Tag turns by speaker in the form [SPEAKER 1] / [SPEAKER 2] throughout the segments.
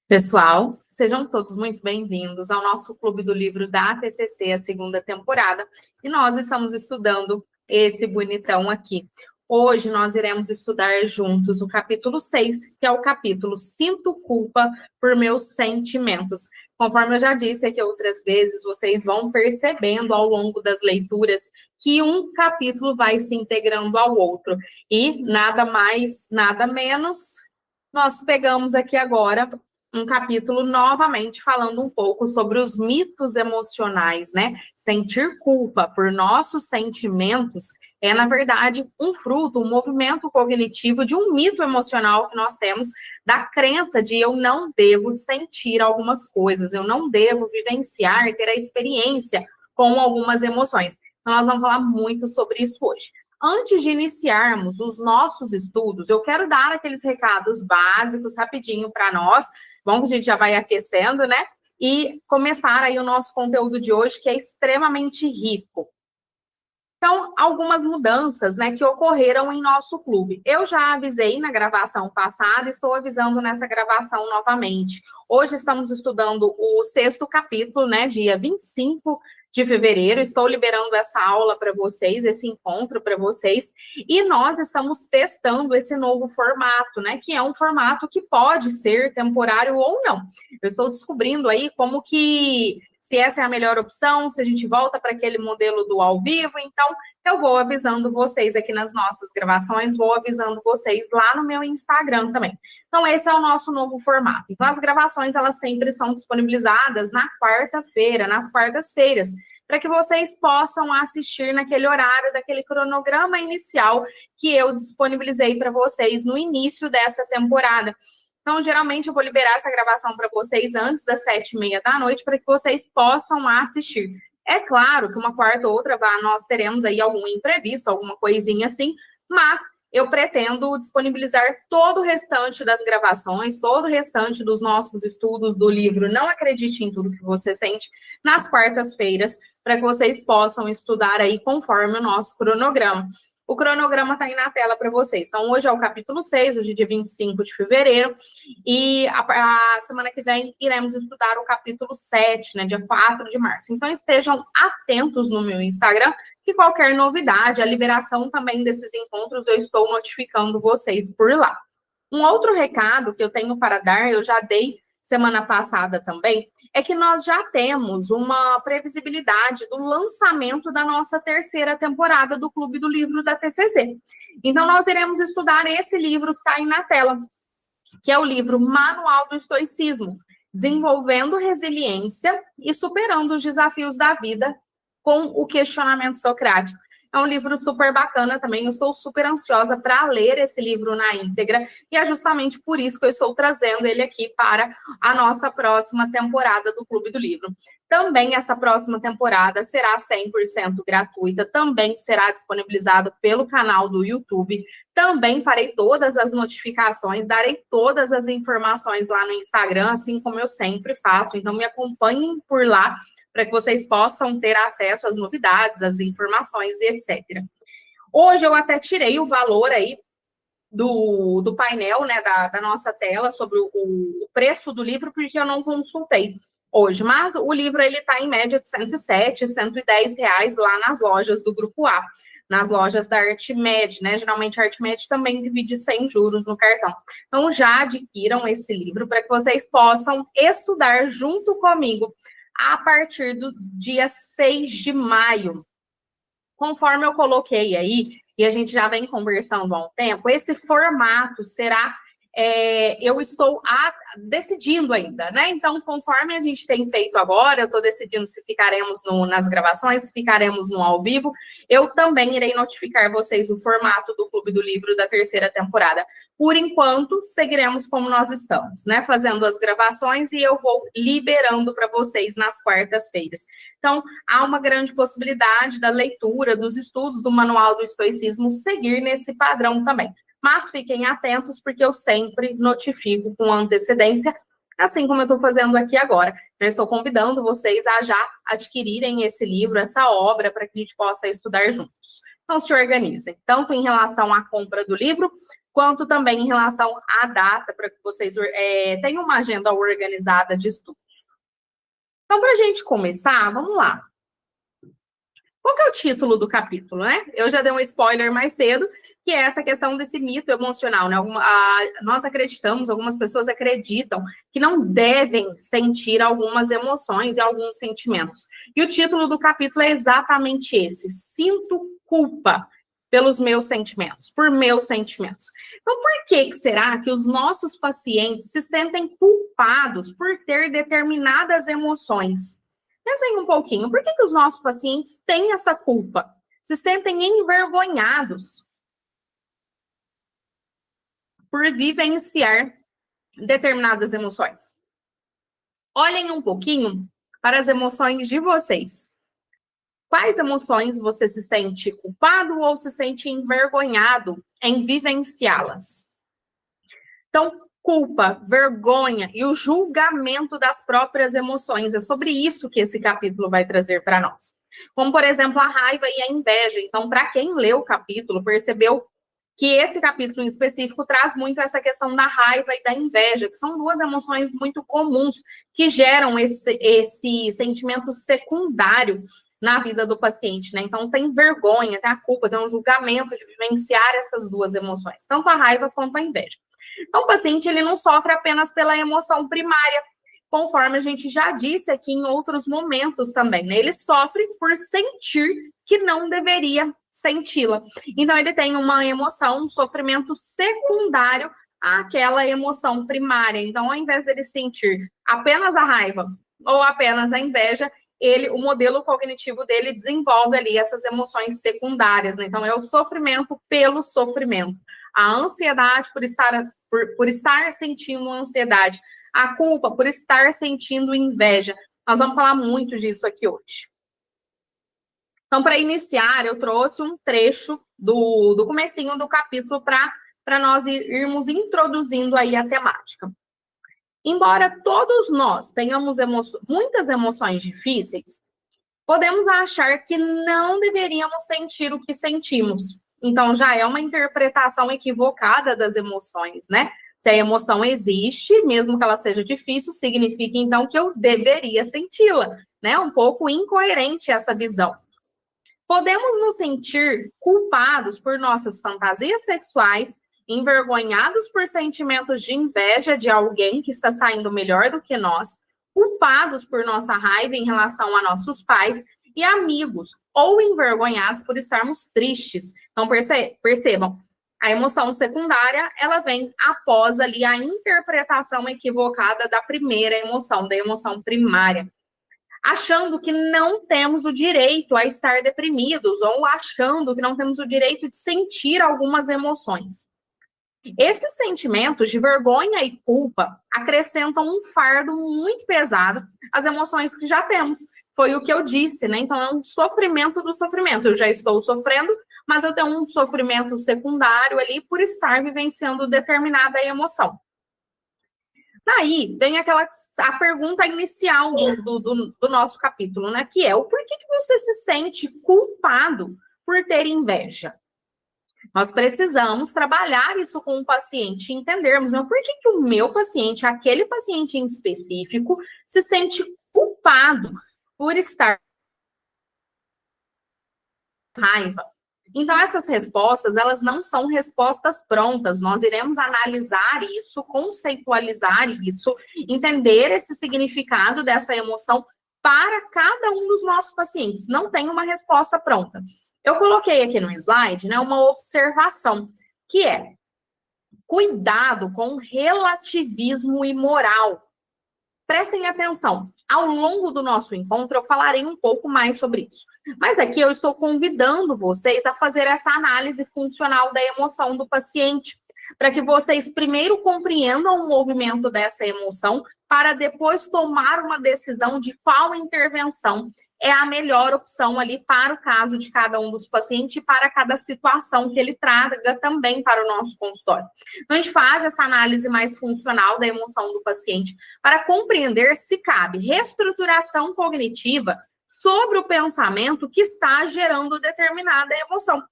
[SPEAKER 1] Pessoal, sejam todos muito bem-vindos ao nosso Clube do Livro da TCC, a segunda temporada, e nós estamos estudando esse bonitão aqui. Hoje nós iremos estudar juntos o capítulo 6, que é o capítulo Sinto Culpa por Meus Sentimentos. Conforme eu já disse aqui outras vezes, vocês vão percebendo ao longo das leituras que um capítulo vai se integrando ao outro, e nada mais, nada menos, nós pegamos aqui agora um capítulo novamente falando um pouco sobre os mitos emocionais, né? Sentir culpa por nossos sentimentos é, na verdade, um fruto, um movimento cognitivo de um mito emocional que nós temos da crença de eu não devo sentir algumas coisas, eu não devo vivenciar, ter a experiência com algumas emoções. Então, nós vamos falar muito sobre isso hoje. Antes de iniciarmos os nossos estudos, eu quero dar aqueles recados básicos rapidinho para nós. Bom, que a gente já vai aquecendo, né? E começar aí o nosso conteúdo de hoje, que é extremamente rico. Então, algumas mudanças, né, que ocorreram em nosso clube. Eu já avisei na gravação passada, estou avisando nessa gravação novamente. Hoje estamos estudando o 6º capítulo, né, dia 25 de fevereiro. Estou liberando essa aula para vocês, esse encontro para vocês. E nós estamos testando esse novo formato, né, que é um formato que pode ser temporário ou não. Eu estou descobrindo aí como que, se essa é a melhor opção, se a gente volta para aquele modelo do ao vivo. Então, eu vou avisando vocês aqui nas nossas gravações, vou avisando vocês lá no meu Instagram também. Então, esse é o nosso novo formato. Então, as gravações, elas sempre são disponibilizadas na quarta-feira, nas quartas-feiras, para que vocês possam assistir naquele horário, daquele cronograma inicial que eu disponibilizei para vocês no início dessa temporada. Então, geralmente, eu vou liberar essa gravação para vocês antes das 7h30 da noite, para que vocês possam assistir. É claro que uma quarta ou outra nós teremos aí algum imprevisto, alguma coisinha assim, mas eu pretendo disponibilizar todo o restante das gravações, todo o restante dos nossos estudos do livro Não Acredite em Tudo que Você Sente, nas quartas-feiras, para que vocês possam estudar aí conforme o nosso cronograma. O cronograma está aí na tela para vocês. Então, hoje é o capítulo 6, hoje é dia 25 de fevereiro, e a semana que vem iremos estudar o capítulo 7, né, dia 4 de março. Então, estejam atentos no meu Instagram, que qualquer novidade, a liberação também desses encontros, eu estou notificando vocês por lá. Um outro recado que eu tenho para dar, eu já dei semana passada também, é que nós já temos uma previsibilidade do lançamento da nossa 3ª temporada do Clube do Livro da TCC. Então, nós iremos estudar esse livro que está aí na tela, que é o livro Manual do Estoicismo, Desenvolvendo Resiliência e Superando os Desafios da Vida com o Questionamento Socrático. É um livro super bacana também, eu estou super ansiosa para ler esse livro na íntegra, e é justamente por isso que eu estou trazendo ele aqui para a nossa próxima temporada do Clube do Livro. Também essa próxima temporada será 100% gratuita, também será disponibilizada pelo canal do YouTube, também farei todas as notificações, darei todas as informações lá no Instagram, assim como eu sempre faço, então me acompanhem por lá, para que vocês possam ter acesso às novidades, às informações e etc. Hoje eu até tirei o valor aí do painel, né, da nossa tela, sobre o preço do livro, porque eu não consultei hoje, mas o livro ele está em média de 107, 110 reais lá nas lojas do Grupo A, nas lojas da Artmed, né? Geralmente a Artmed também divide sem juros no cartão. Então já adquiram esse livro para que vocês possam estudar junto comigo a partir do dia 6 de maio. Conforme eu coloquei aí, e a gente já vem conversando há um tempo, esse formato será... eu estou decidindo ainda, né? Então, conforme a gente tem feito agora, eu estou decidindo se ficaremos nas gravações, se ficaremos no ao vivo. Eu também irei notificar vocês o formato do Clube do Livro da 3ª temporada. Por enquanto, seguiremos como nós estamos, né? Fazendo as gravações, e eu vou liberando para vocês nas quartas-feiras. Então, há uma grande possibilidade da leitura, dos estudos do Manual do Estoicismo seguir nesse padrão também. Mas fiquem atentos, porque eu sempre notifico com antecedência, assim como eu estou fazendo aqui agora. Eu estou convidando vocês a já adquirirem esse livro, essa obra, para que a gente possa estudar juntos. Então, se organizem, tanto em relação à compra do livro, quanto também em relação à data, para que vocês tenham uma agenda organizada de estudos. Então, para a gente começar, vamos lá. Qual que é o título do capítulo, né? Eu já dei um spoiler mais cedo, que é essa questão desse mito emocional, né? Nós acreditamos, algumas pessoas acreditam que não devem sentir algumas emoções e alguns sentimentos. E o título do capítulo é exatamente esse: Sinto culpa pelos meus sentimentos, por meus sentimentos. Então, por que será que os nossos pacientes se sentem culpados por ter determinadas emoções? Pensem um pouquinho, por que os nossos pacientes têm essa culpa? Se sentem envergonhados por vivenciar determinadas emoções. Olhem um pouquinho para as emoções de vocês. Quais emoções você se sente culpado ou se sente envergonhado em vivenciá-las? Então, culpa, vergonha e o julgamento das próprias emoções. É sobre isso que esse capítulo vai trazer para nós. Como, por exemplo, a raiva e a inveja. Então, para quem leu o capítulo, percebeu que esse capítulo em específico traz muito essa questão da raiva e da inveja, que são duas emoções muito comuns que geram esse sentimento secundário na vida do paciente, né? Então, tem vergonha, tem a culpa, tem um julgamento de vivenciar essas duas emoções, tanto a raiva quanto a inveja. Então, o paciente, ele não sofre apenas pela emoção primária, conforme a gente já disse aqui em outros momentos também, né? Ele sofre por sentir que não deveria senti-la. Então, ele tem uma emoção, um sofrimento secundário àquela emoção primária. Então, ao invés dele sentir apenas a raiva ou apenas a inveja, o modelo cognitivo dele desenvolve ali essas emoções secundárias, né? Então, é o sofrimento pelo sofrimento. A ansiedade por estar sentindo ansiedade. A culpa por estar sentindo inveja. Nós vamos falar muito disso aqui hoje. Então, para iniciar, eu trouxe um trecho do comecinho do capítulo para nós irmos introduzindo aí a temática. Embora todos nós tenhamos muitas emoções difíceis, podemos achar que não deveríamos sentir o que sentimos. Então, já é uma interpretação equivocada das emoções, né? Se a emoção existe, mesmo que ela seja difícil, significa, então, que eu deveria senti-la, né? Um pouco incoerente essa visão. Podemos nos sentir culpados por nossas fantasias sexuais, envergonhados por sentimentos de inveja de alguém que está saindo melhor do que nós, culpados por nossa raiva em relação a nossos pais e amigos, ou envergonhados por estarmos tristes. Então, percebam, a emoção secundária, ela vem após ali a interpretação equivocada da primeira emoção, da emoção primária. Achando que não temos o direito a estar deprimidos, ou achando que não temos o direito de sentir algumas emoções. Esses sentimentos de vergonha e culpa acrescentam um fardo muito pesado às emoções que já temos. Foi o que eu disse, né? Então, é um sofrimento do sofrimento. Eu já estou sofrendo, mas eu tenho um sofrimento secundário ali por estar vivenciando determinada emoção. Daí, vem a pergunta inicial do nosso capítulo, né? Que é o porquê que você se sente culpado por ter inveja? Nós precisamos trabalhar isso com o paciente, entendermos, né, por que o meu paciente, aquele paciente em específico, se sente culpado por estar com raiva. Então, essas respostas, elas não são respostas prontas. Nós iremos analisar isso, conceitualizar isso, entender esse significado dessa emoção para cada um dos nossos pacientes. Não tem uma resposta pronta. Eu coloquei aqui no slide, né, uma observação, que é cuidado com relativismo imoral. Prestem atenção, ao longo do nosso encontro eu falarei um pouco mais sobre isso. Mas aqui eu estou convidando vocês a fazer essa análise funcional da emoção do paciente, para que vocês primeiro compreendam o movimento dessa emoção, para depois tomar uma decisão de qual intervenção é a melhor opção ali para o caso de cada um dos pacientes e para cada situação que ele traga também para o nosso consultório. Então, a gente faz essa análise mais funcional da emoção do paciente para compreender se cabe reestruturação cognitiva sobre o pensamento que está gerando determinada emoção.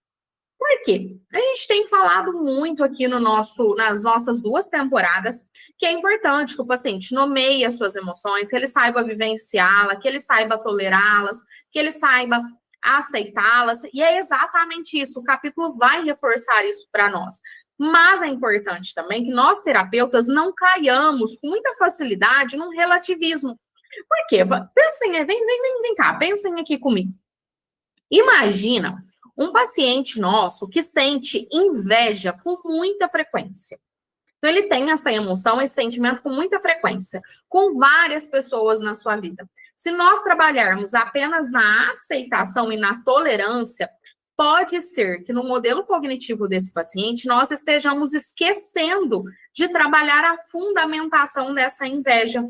[SPEAKER 1] Por quê? A gente tem falado muito aqui nas nossas 2 temporadas que é importante que o paciente nomeie as suas emoções, que ele saiba vivenciá-las, que ele saiba tolerá-las, que ele saiba aceitá-las, e é exatamente isso, o capítulo vai reforçar isso para nós. Mas é importante também que nós, terapeutas, não caiamos com muita facilidade num relativismo. Por quê? Pensem, vem cá, pensem aqui comigo. Imagina um paciente nosso que sente inveja com muita frequência. Então, ele tem essa emoção, esse sentimento com muita frequência, com várias pessoas na sua vida. Se nós trabalharmos apenas na aceitação e na tolerância, pode ser que no modelo cognitivo desse paciente nós estejamos esquecendo de trabalhar a fundamentação dessa inveja.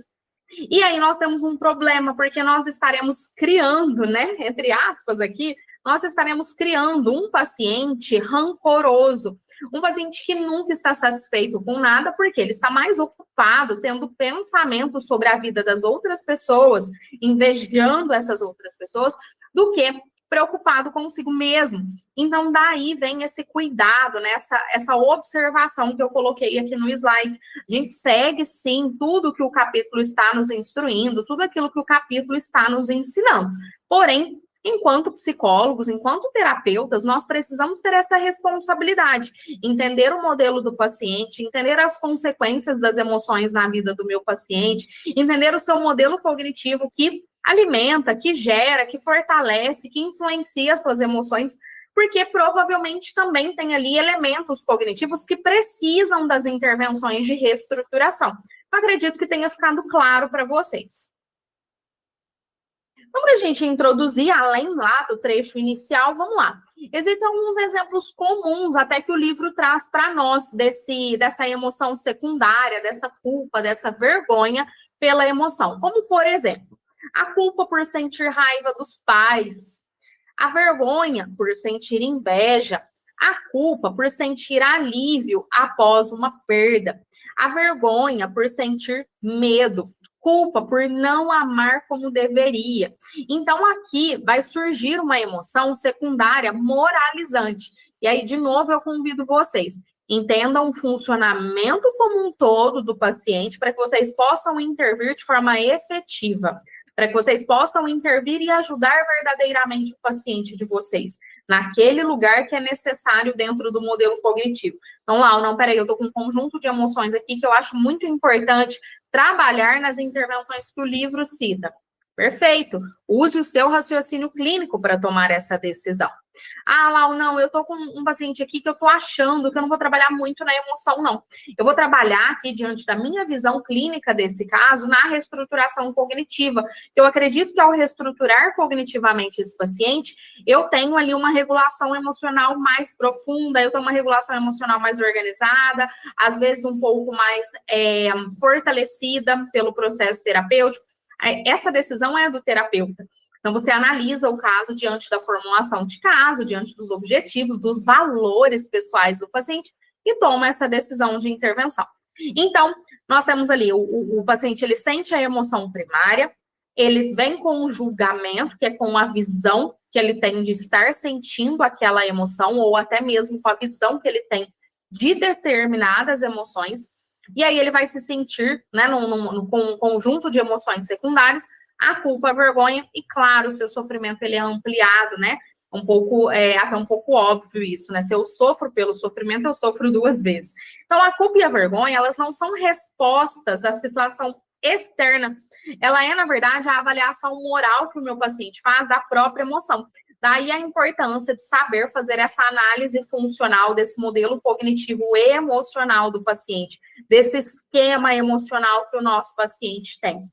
[SPEAKER 1] E aí nós temos um problema, porque nós estaremos criando, né, entre aspas aqui, nós estaremos criando um paciente rancoroso, um paciente que nunca está satisfeito com nada, porque ele está mais ocupado tendo pensamentos sobre a vida das outras pessoas, invejando essas outras pessoas, do que preocupado consigo mesmo. Então, daí vem esse cuidado, né? Essa observação que eu coloquei aqui no slide. A gente segue, sim, tudo que o capítulo está nos instruindo, tudo aquilo que o capítulo está nos ensinando. Porém, enquanto psicólogos, enquanto terapeutas, nós precisamos ter essa responsabilidade, entender o modelo do paciente, entender as consequências das emoções na vida do meu paciente, entender o seu modelo cognitivo que alimenta, que gera, que fortalece, que influencia as suas emoções, porque provavelmente também tem ali elementos cognitivos que precisam das intervenções de reestruturação. Eu acredito que tenha ficado claro para vocês. Então, para a gente introduzir, além lá do trecho inicial, vamos lá. Existem alguns exemplos comuns, até que o livro traz para nós, dessa emoção secundária, dessa culpa, dessa vergonha pela emoção. Como, por exemplo, a culpa por sentir raiva dos pais, a vergonha por sentir inveja, a culpa por sentir alívio após uma perda, a vergonha por sentir medo, culpa por não amar como deveria. Então, aqui vai surgir uma emoção secundária moralizante. E aí, de novo, eu convido vocês, entendam o funcionamento como um todo do paciente para que vocês possam intervir de forma efetiva, para que vocês possam intervir e ajudar verdadeiramente o paciente de vocês, naquele lugar que é necessário dentro do modelo cognitivo. Então, Lau, não, peraí, eu estou com um conjunto de emoções aqui que eu acho muito importante trabalhar nas intervenções que o livro cita. Perfeito. Use o seu raciocínio clínico para tomar essa decisão. Ah, Lau, não, eu tô com um paciente aqui que eu tô achando que eu não vou trabalhar muito na emoção, não. Eu vou trabalhar aqui, diante da minha visão clínica desse caso, na reestruturação cognitiva. Eu acredito que ao reestruturar cognitivamente esse paciente, eu tenho ali uma regulação emocional mais profunda, eu tenho uma regulação emocional mais organizada, às vezes um pouco mais fortalecida pelo processo terapêutico. Essa decisão é do terapeuta. Então, você analisa o caso diante da formulação de caso, diante dos objetivos, dos valores pessoais do paciente e toma essa decisão de intervenção. Então, nós temos ali, o paciente, ele sente a emoção primária, ele vem com o julgamento, que é com a visão que ele tem de estar sentindo aquela emoção, ou até mesmo com a visão que ele tem de determinadas emoções, e aí ele vai se sentir, né, com um conjunto de emoções secundárias, a culpa, a vergonha, e claro, o seu sofrimento ele é ampliado, né? Até um pouco óbvio isso, né? Se eu sofro pelo sofrimento, eu sofro 2 vezes. Então, a culpa e a vergonha, elas não são respostas à situação externa. Ela é, na verdade, a avaliação moral que o meu paciente faz da própria emoção. Daí a importância de saber fazer essa análise funcional desse modelo cognitivo e emocional do paciente, desse esquema emocional que o nosso paciente tem.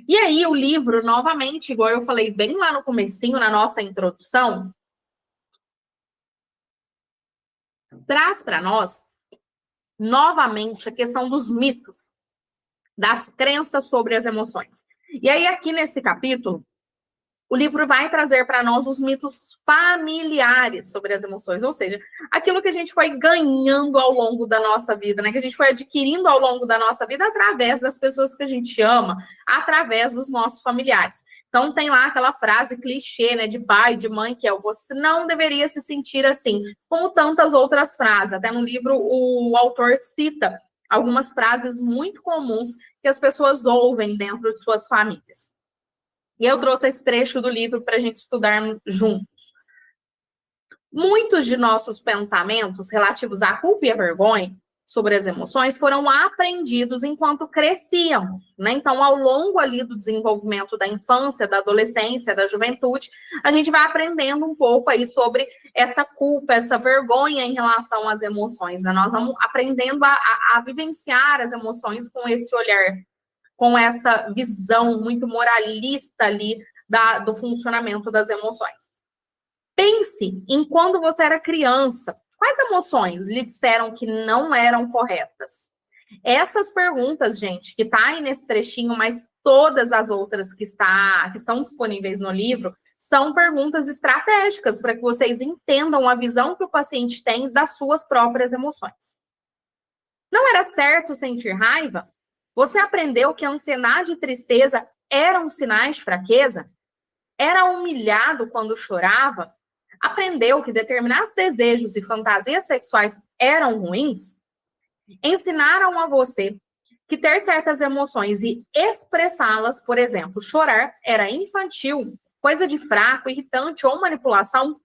[SPEAKER 1] E aí, o livro, novamente, igual eu falei bem lá no comecinho, na nossa introdução, traz para nós, novamente, a questão dos mitos, das crenças sobre as emoções. E aí, aqui nesse capítulo, o livro vai trazer para nós os mitos familiares sobre as emoções, ou seja, aquilo que a gente foi ganhando ao longo da nossa vida, né? Que a gente foi adquirindo ao longo da nossa vida através das pessoas que a gente ama, através dos nossos familiares. Então, tem lá aquela frase clichê, né, de pai, de mãe, que é: você não deveria se sentir assim, como tantas outras frases. Até no livro, o autor cita algumas frases muito comuns que as pessoas ouvem dentro de suas famílias. E eu trouxe esse trecho do livro para a gente estudar juntos. Muitos de nossos pensamentos relativos à culpa e à vergonha sobre as emoções foram aprendidos enquanto crescíamos, né? Então, ao longo ali do desenvolvimento da infância, da adolescência, da juventude, a gente vai aprendendo um pouco aí sobre essa culpa, essa vergonha em relação às emoções, né? Nós vamos aprendendo a vivenciar as emoções com esse olhar, com essa visão muito moralista ali do funcionamento das emoções. Pense em quando você era criança. Quais emoções lhe disseram que não eram corretas? Essas perguntas, gente, que tá aí nesse trechinho, mas todas as outras que estão disponíveis no livro, são perguntas estratégicas para que vocês entendam a visão que o paciente tem das suas próprias emoções. Não era certo sentir raiva? Você aprendeu que a ansiedade e tristeza eram sinais de fraqueza? Era humilhado quando chorava? Aprendeu que determinados desejos e fantasias sexuais eram ruins? Ensinaram a você que ter certas emoções e expressá-las, por exemplo, chorar, era infantil, coisa de fraco, irritante ou manipulação?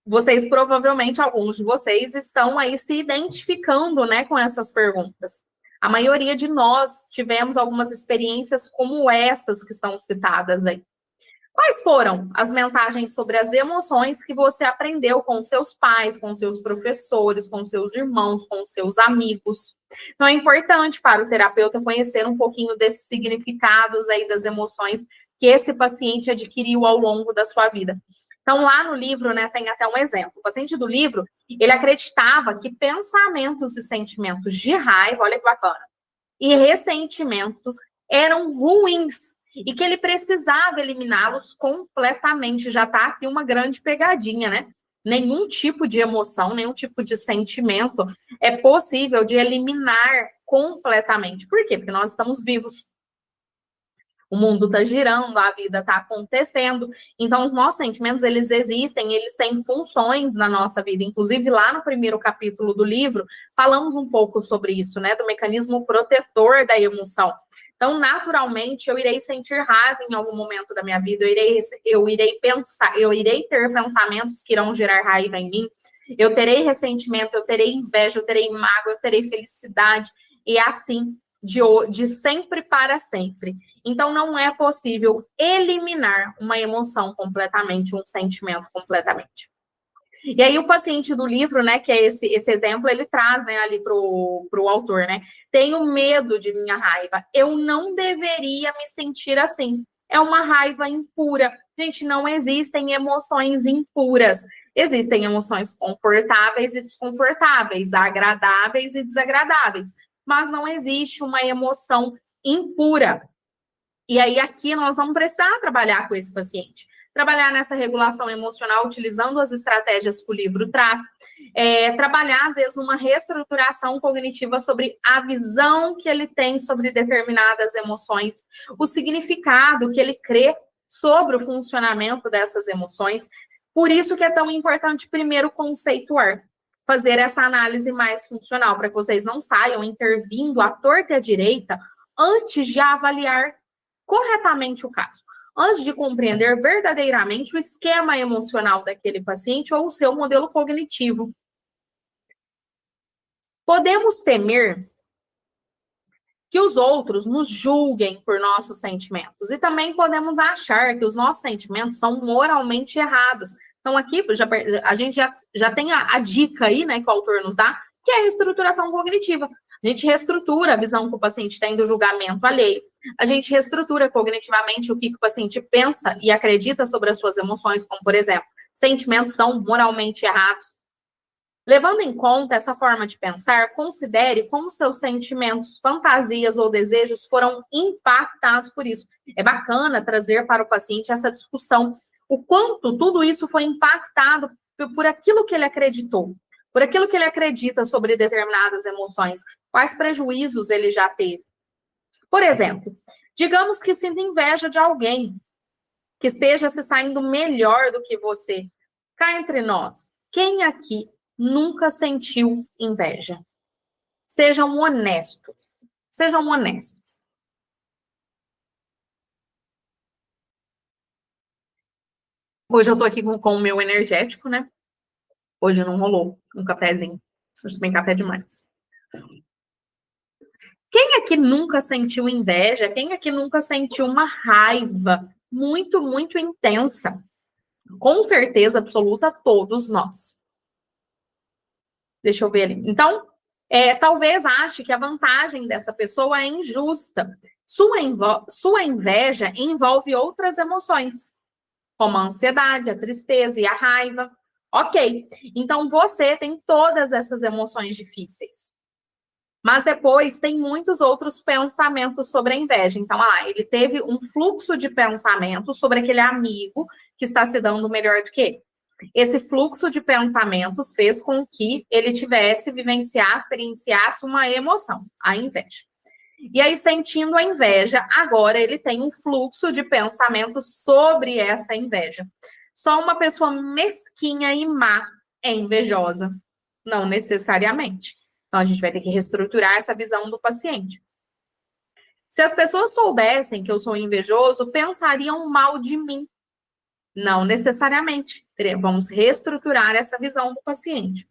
[SPEAKER 1] Vocês, provavelmente, alguns de vocês estão aí se identificando, né, com essas perguntas. A maioria de nós tivemos algumas experiências como essas que estão citadas aí. Quais foram as mensagens sobre as emoções que você aprendeu com seus pais, com seus professores, com seus irmãos, com seus amigos? Então, é importante para o terapeuta conhecer um pouquinho desses significados aí das emoções que esse paciente adquiriu ao longo da sua vida. Então, lá no livro, né, tem até um exemplo. O paciente do livro, ele acreditava que pensamentos e sentimentos de raiva, olha que bacana, e ressentimento eram ruins, e que ele precisava eliminá-los completamente. Já está aqui uma grande pegadinha, né? Nenhum tipo de emoção, nenhum tipo de sentimento é possível de eliminar completamente. Por quê? Porque nós estamos vivos. O mundo está girando, a vida está acontecendo. Então, os nossos sentimentos, eles existem, eles têm funções na nossa vida. Inclusive, lá no primeiro capítulo do livro, falamos um pouco sobre isso, né? Do mecanismo protetor da emoção. Então, naturalmente, eu irei sentir raiva em algum momento da minha vida, eu irei ter pensamentos que irão gerar raiva em mim, eu terei ressentimento, eu terei inveja, eu terei mágoa, eu terei felicidade, e assim, de sempre para sempre. Então, não é possível eliminar uma emoção completamente, um sentimento completamente. E aí o paciente do livro, né, que é esse exemplo, ele traz, né, ali pro autor, né? Tenho medo de minha raiva. Eu não deveria me sentir assim. É uma raiva impura. Gente, não existem emoções impuras. Existem emoções confortáveis e desconfortáveis, agradáveis e desagradáveis. Mas não existe uma emoção impura. E aí aqui nós vamos precisar trabalhar com esse paciente. Trabalhar nessa regulação emocional, utilizando as estratégias que o livro traz. Trabalhar, às vezes, numa reestruturação cognitiva sobre a visão que ele tem sobre determinadas emoções, o significado que ele crê sobre o funcionamento dessas emoções. Por isso que é tão importante, primeiro, conceituar. Fazer essa análise mais funcional, para que vocês não saiam intervindo à torta e à direita antes de avaliar corretamente o caso. Antes de compreender verdadeiramente o esquema emocional daquele paciente ou o seu modelo cognitivo. Podemos temer que os outros nos julguem por nossos sentimentos. E também podemos achar que os nossos sentimentos são moralmente errados. Então, aqui a gente já tem a dica aí, né, que o autor nos dá, que é a reestruturação cognitiva. A gente reestrutura a visão que o paciente tem do julgamento alheio. A gente reestrutura cognitivamente o que o paciente pensa e acredita sobre as suas emoções, como, por exemplo, sentimentos são moralmente errados. Levando em conta essa forma de pensar, considere como seus sentimentos, fantasias ou desejos foram impactados por isso. É bacana trazer para o paciente essa discussão, o quanto tudo isso foi impactado por aquilo que ele acreditou, por aquilo que ele acredita sobre determinadas emoções, quais prejuízos ele já teve. Por exemplo, Digamos que sinta inveja de alguém que esteja se saindo melhor do que você. Cá entre nós, quem aqui nunca sentiu inveja? Sejam honestos. Sejam honestos. Hoje eu tô aqui com o meu energético, né? Hoje não rolou um cafezinho. Hoje tomei café demais. Quem aqui nunca sentiu inveja? Quem aqui nunca sentiu uma raiva muito, muito intensa? Com certeza absoluta, todos nós. Deixa eu ver ali. Então, talvez ache que a vantagem dessa pessoa é injusta. Sua inveja envolve outras emoções, como a ansiedade, a tristeza e a raiva. Ok, então você tem todas essas emoções difíceis. Mas depois tem muitos outros pensamentos sobre a inveja. Então, olha lá, ele teve um fluxo de pensamento sobre aquele amigo que está se dando melhor do que ele. Esse fluxo de pensamentos fez com que ele experienciasse uma emoção, a inveja. E aí, sentindo a inveja, agora ele tem um fluxo de pensamentos sobre essa inveja. Só uma pessoa mesquinha e má é invejosa. Não necessariamente. Então, a gente vai ter que reestruturar essa visão do paciente. Se as pessoas soubessem que eu sou invejoso, pensariam mal de mim. Não necessariamente. Vamos reestruturar essa visão do paciente.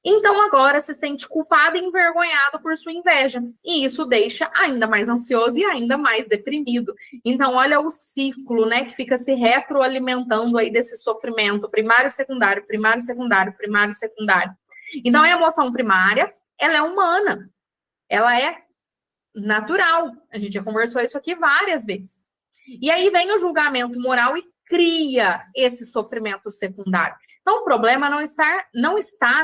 [SPEAKER 1] Então, agora se sente culpado e envergonhado por sua inveja. E isso deixa ainda mais ansioso e ainda mais deprimido. Então, olha o ciclo, né, que fica se retroalimentando aí desse sofrimento primário, secundário, primário, secundário, primário, secundário. Então, a emoção primária, ela é humana. Ela é natural. A gente já conversou isso aqui várias vezes. E aí vem o julgamento moral e cria esse sofrimento secundário. Então, o problema não está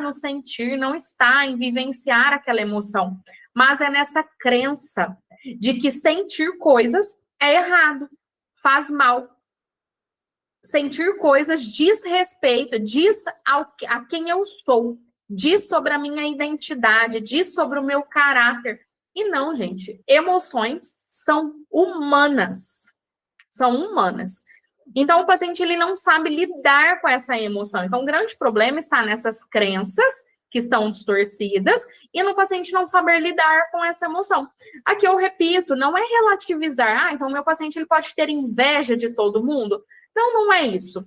[SPEAKER 1] no sentir, não está em vivenciar aquela emoção, mas é nessa crença de que sentir coisas é errado, faz mal. Sentir coisas diz respeito, diz a quem eu sou, diz sobre a minha identidade, diz sobre o meu caráter. E não, gente, emoções são humanas. São humanas. Então, o paciente ele não sabe lidar com essa emoção. Então, o grande problema está nessas crenças que estão distorcidas e no paciente não saber lidar com essa emoção. Aqui eu repito, não é relativizar. Então, meu paciente ele pode ter inveja de todo mundo. Não, não é isso.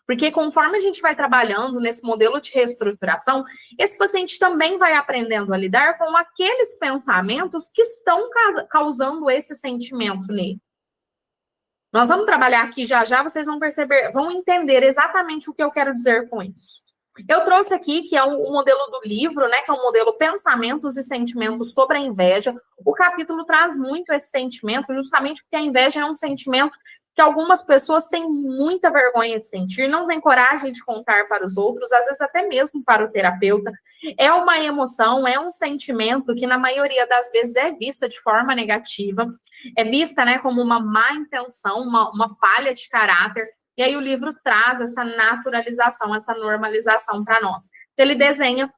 [SPEAKER 1] Porque conforme a gente vai trabalhando nesse modelo de reestruturação, esse paciente também vai aprendendo a lidar com aqueles pensamentos que estão causando esse sentimento nele. Nós vamos trabalhar aqui já, vocês vão perceber, vão entender exatamente o que eu quero dizer com isso. Eu trouxe aqui, que é o modelo do livro, né, que é o modelo Pensamentos e Sentimentos sobre a Inveja. O capítulo traz muito esse sentimento, justamente porque a inveja é um sentimento que algumas pessoas têm muita vergonha de sentir, não têm coragem de contar para os outros, às vezes até mesmo para o terapeuta. É uma emoção, é um sentimento que na maioria das vezes é vista de forma negativa, é vista, né, como uma má intenção, uma falha de caráter, e aí o livro traz essa naturalização, essa normalização para nós. Ele desenha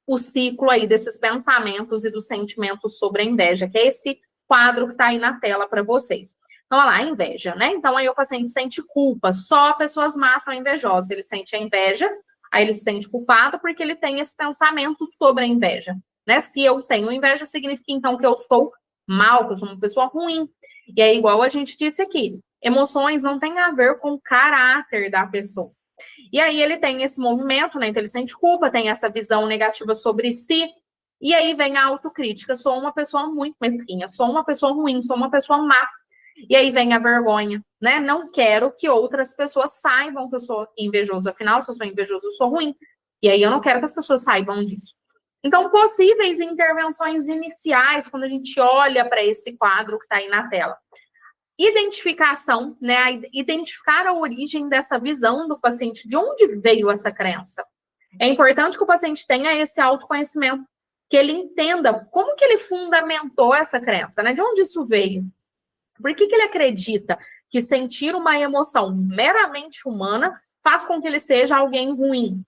[SPEAKER 1] o ciclo aí desses pensamentos e dos sentimentos sobre a inveja, que é esse quadro que está aí na tela para vocês. Então, olha lá, inveja, né? Então, aí o paciente sente culpa, só pessoas más são invejosas, ele sente a inveja, aí ele se sente culpado porque ele tem esse pensamento sobre a inveja, né? Se eu tenho inveja, significa, então, que eu sou mal, que eu sou uma pessoa ruim. E é igual a gente disse aqui, emoções não têm a ver com o caráter da pessoa. E aí ele tem esse movimento, né? Então ele sente culpa, tem essa visão negativa sobre si, e aí vem a autocrítica, sou uma pessoa muito mesquinha, sou uma pessoa ruim, sou uma pessoa má. E aí vem a vergonha, né? Não quero que outras pessoas saibam que eu sou invejoso, afinal, se eu sou invejoso, eu sou ruim. E aí eu não quero que as pessoas saibam disso. Então, possíveis intervenções iniciais, quando a gente olha para esse quadro que está aí na tela. Identificação, né? Identificar a origem dessa visão do paciente, de onde veio essa crença. É importante que o paciente tenha esse autoconhecimento, que ele entenda como que ele fundamentou essa crença, né? De onde isso veio? Por que ele acredita que sentir uma emoção meramente humana faz com que ele seja alguém ruim?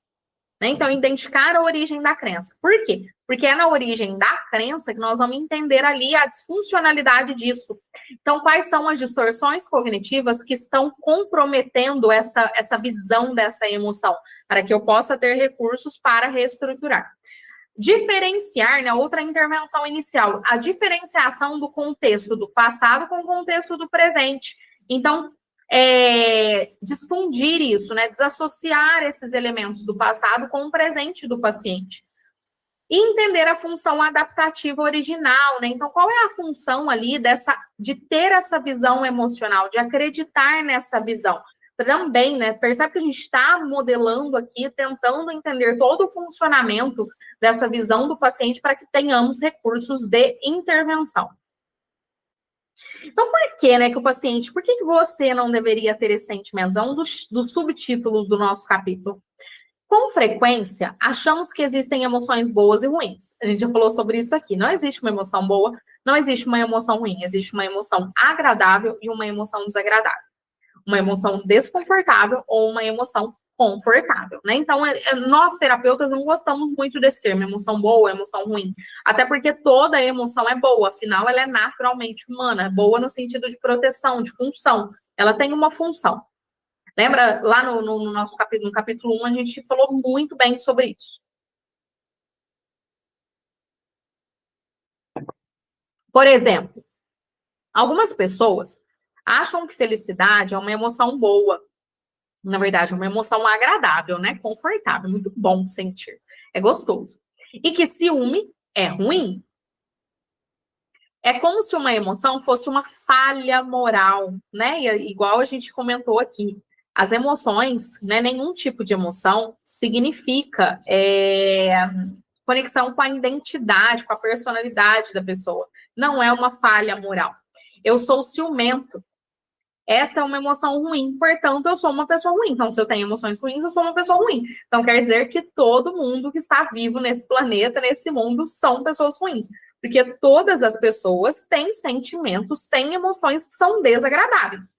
[SPEAKER 1] né? Então, identificar a origem da crença. Por quê? Porque é na origem da crença que nós vamos entender ali a disfuncionalidade disso. Então, quais são as distorções cognitivas que estão comprometendo essa visão dessa emoção, para que eu possa ter recursos para reestruturar. Diferenciar, né, outra intervenção inicial, a diferenciação do contexto do passado com o contexto do presente. Então, desfundir isso, né, desassociar esses elementos do passado com o presente do paciente. E entender a função adaptativa original, né? Então, qual é a função ali de ter essa visão emocional, de acreditar nessa visão? Também, né? Percebe que a gente está modelando aqui, tentando entender todo o funcionamento dessa visão do paciente para que tenhamos recursos de intervenção. Então, por que, né, que o paciente, por que você não deveria ter esses sentimentos? É um dos subtítulos do nosso capítulo. Com frequência, achamos que existem emoções boas e ruins. A gente já falou sobre isso aqui. Não existe uma emoção boa, não existe uma emoção ruim. Existe uma emoção agradável e uma emoção desagradável. Uma emoção desconfortável ou uma emoção confortável, né? Então, nós terapeutas não gostamos muito desse termo, emoção boa, emoção ruim. Até porque toda emoção é boa, afinal, ela é naturalmente humana. É boa no sentido de proteção, de função. Ela tem uma função. Lembra, lá no nosso capítulo, no capítulo 1, a gente falou muito bem sobre isso. Por exemplo, algumas pessoas acham que felicidade é uma emoção boa. Na verdade, é uma emoção agradável, né? Confortável, muito bom de sentir. É gostoso. E que ciúme é ruim. É como se uma emoção fosse uma falha moral, né? E, igual a gente comentou aqui. As emoções, né, nenhum tipo de emoção significa conexão com a identidade, com a personalidade da pessoa. Não é uma falha moral. Eu sou ciumento. Esta é uma emoção ruim, portanto, eu sou uma pessoa ruim. Então, se eu tenho emoções ruins, eu sou uma pessoa ruim. Então, quer dizer que todo mundo que está vivo nesse planeta, nesse mundo, são pessoas ruins. Porque todas as pessoas têm sentimentos, têm emoções que são desagradáveis.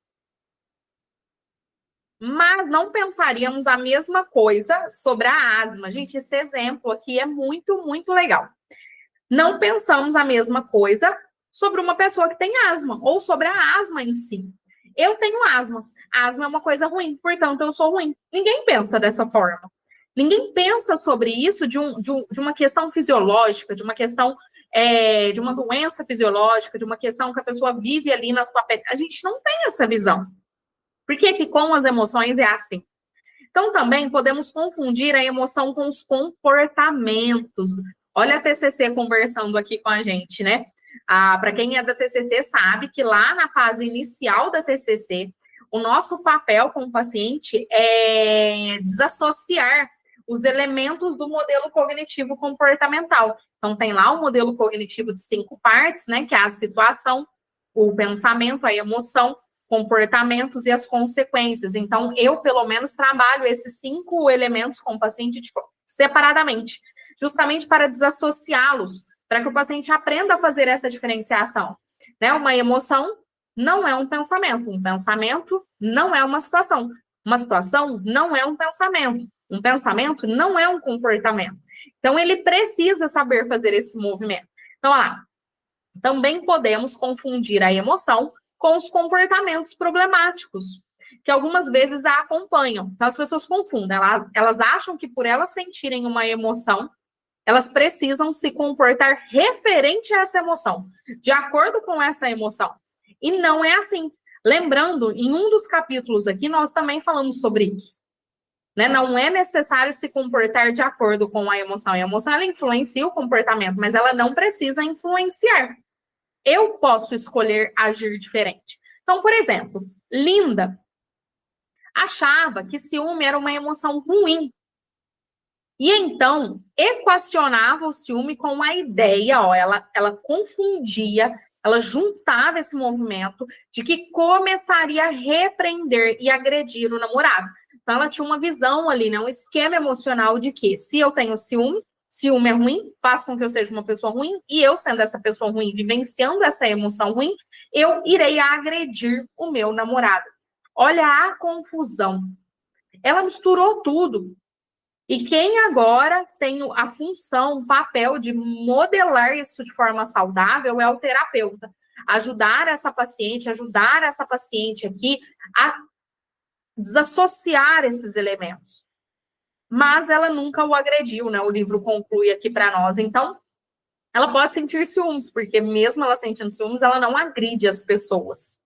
[SPEAKER 1] Mas não pensaríamos a mesma coisa sobre a asma. Gente, esse exemplo aqui é muito, muito legal. Não pensamos a mesma coisa sobre uma pessoa que tem asma, ou sobre a asma em si. Eu tenho asma. Asma é uma coisa ruim, portanto, eu sou ruim. Ninguém pensa dessa forma. Ninguém pensa sobre isso de uma questão fisiológica, de uma questão de uma doença fisiológica, de uma questão que a pessoa vive ali na sua pele. A gente não tem essa visão. Por que que com as emoções é assim? Então, também podemos confundir a emoção com os comportamentos. Olha a TCC conversando aqui com a gente, né? Para quem é da TCC sabe que lá na fase inicial da TCC, o nosso papel com o paciente é desassociar os elementos do modelo cognitivo comportamental. Então, tem lá o modelo cognitivo de 5 partes, né? Que é a situação, o pensamento, a emoção, comportamentos e as consequências. Então, eu, pelo menos, trabalho esses 5 elementos com o paciente separadamente, justamente para desassociá-los, para que o paciente aprenda a fazer essa diferenciação. Né? Uma emoção não é um pensamento não é uma situação não é um pensamento não é um comportamento. Então, ele precisa saber fazer esse movimento. Então, olha lá, também podemos confundir a emoção com os comportamentos problemáticos, que algumas vezes a acompanham. Então, as pessoas confundem. Elas acham que por elas sentirem uma emoção, elas precisam se comportar referente a essa emoção, de acordo com essa emoção. E não é assim. Lembrando, em um dos capítulos aqui, nós também falamos sobre isso. Né? Não é necessário se comportar de acordo com a emoção. A emoção, ela influencia o comportamento, mas ela não precisa influenciar. Eu posso escolher agir diferente. Então, por exemplo, Linda achava que ciúme era uma emoção ruim. E então, equacionava o ciúme com a ideia, ela confundia, ela juntava esse movimento de que começaria a repreender e agredir o namorado. Então, ela tinha uma visão ali, né, um esquema emocional de que se eu tenho ciúme é ruim, faz com que eu seja uma pessoa ruim, e eu, sendo essa pessoa ruim, vivenciando essa emoção ruim, eu irei agredir o meu namorado. Olha a confusão. Ela misturou tudo. E quem agora tem a função, o papel de modelar isso de forma saudável é o terapeuta. Ajudar essa paciente aqui a desassociar esses elementos. Mas ela nunca o agrediu, né? O livro conclui aqui para nós. Então, ela pode sentir ciúmes, porque mesmo ela sentindo ciúmes, ela não agride as pessoas.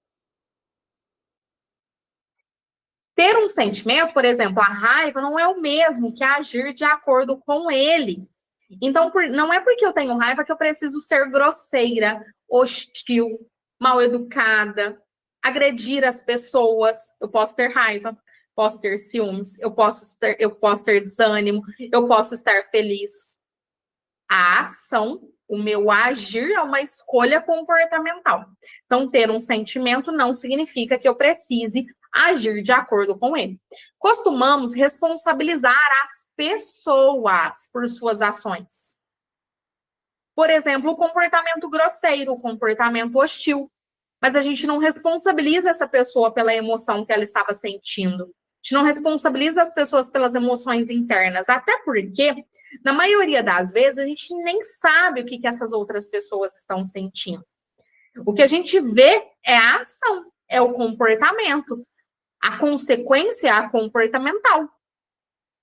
[SPEAKER 1] Ter um sentimento, por exemplo, a raiva, não é o mesmo que agir de acordo com ele. Então, não é porque eu tenho raiva que eu preciso ser grosseira, hostil, mal educada, agredir as pessoas. Eu posso ter raiva, posso ter ciúmes, eu posso ter desânimo, eu posso estar feliz. A ação, o meu agir é uma escolha comportamental. Então, ter um sentimento não significa que eu precise agir de acordo com ele. Costumamos responsabilizar as pessoas por suas ações. Por exemplo, o comportamento grosseiro, o comportamento hostil. Mas a gente não responsabiliza essa pessoa pela emoção que ela estava sentindo. A gente não responsabiliza as pessoas pelas emoções internas. Até porque, na maioria das vezes, a gente nem sabe o que essas outras pessoas estão sentindo. O que a gente vê é a ação, é o comportamento. A consequência é a comportamental.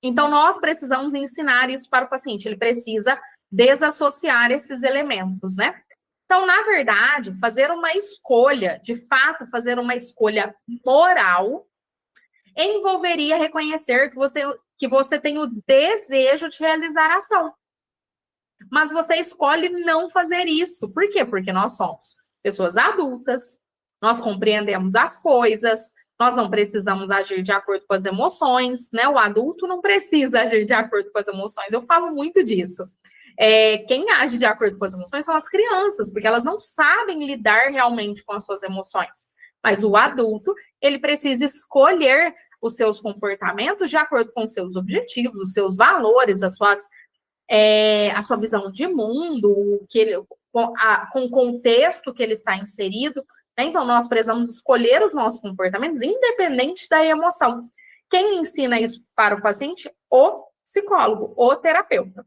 [SPEAKER 1] Então, nós precisamos ensinar isso para o paciente. Ele precisa desassociar esses elementos, né? Então, na verdade, fazer uma escolha, de fato, fazer uma escolha moral, envolveria reconhecer que você tem o desejo de realizar a ação. Mas você escolhe não fazer isso. Por quê? Porque nós somos pessoas adultas, nós compreendemos as coisas, nós não precisamos agir de acordo com as emoções, né? O adulto não precisa agir de acordo com as emoções. Eu falo muito disso. Quem age de acordo com as emoções são as crianças, porque elas não sabem lidar realmente com as suas emoções. Mas o adulto, ele precisa escolher os seus comportamentos de acordo com os seus objetivos, os seus valores, a sua visão de mundo, com o contexto que ele está inserido. Né? Então, nós precisamos escolher os nossos comportamentos, independente da emoção. Quem ensina isso para o paciente? O psicólogo, o terapeuta.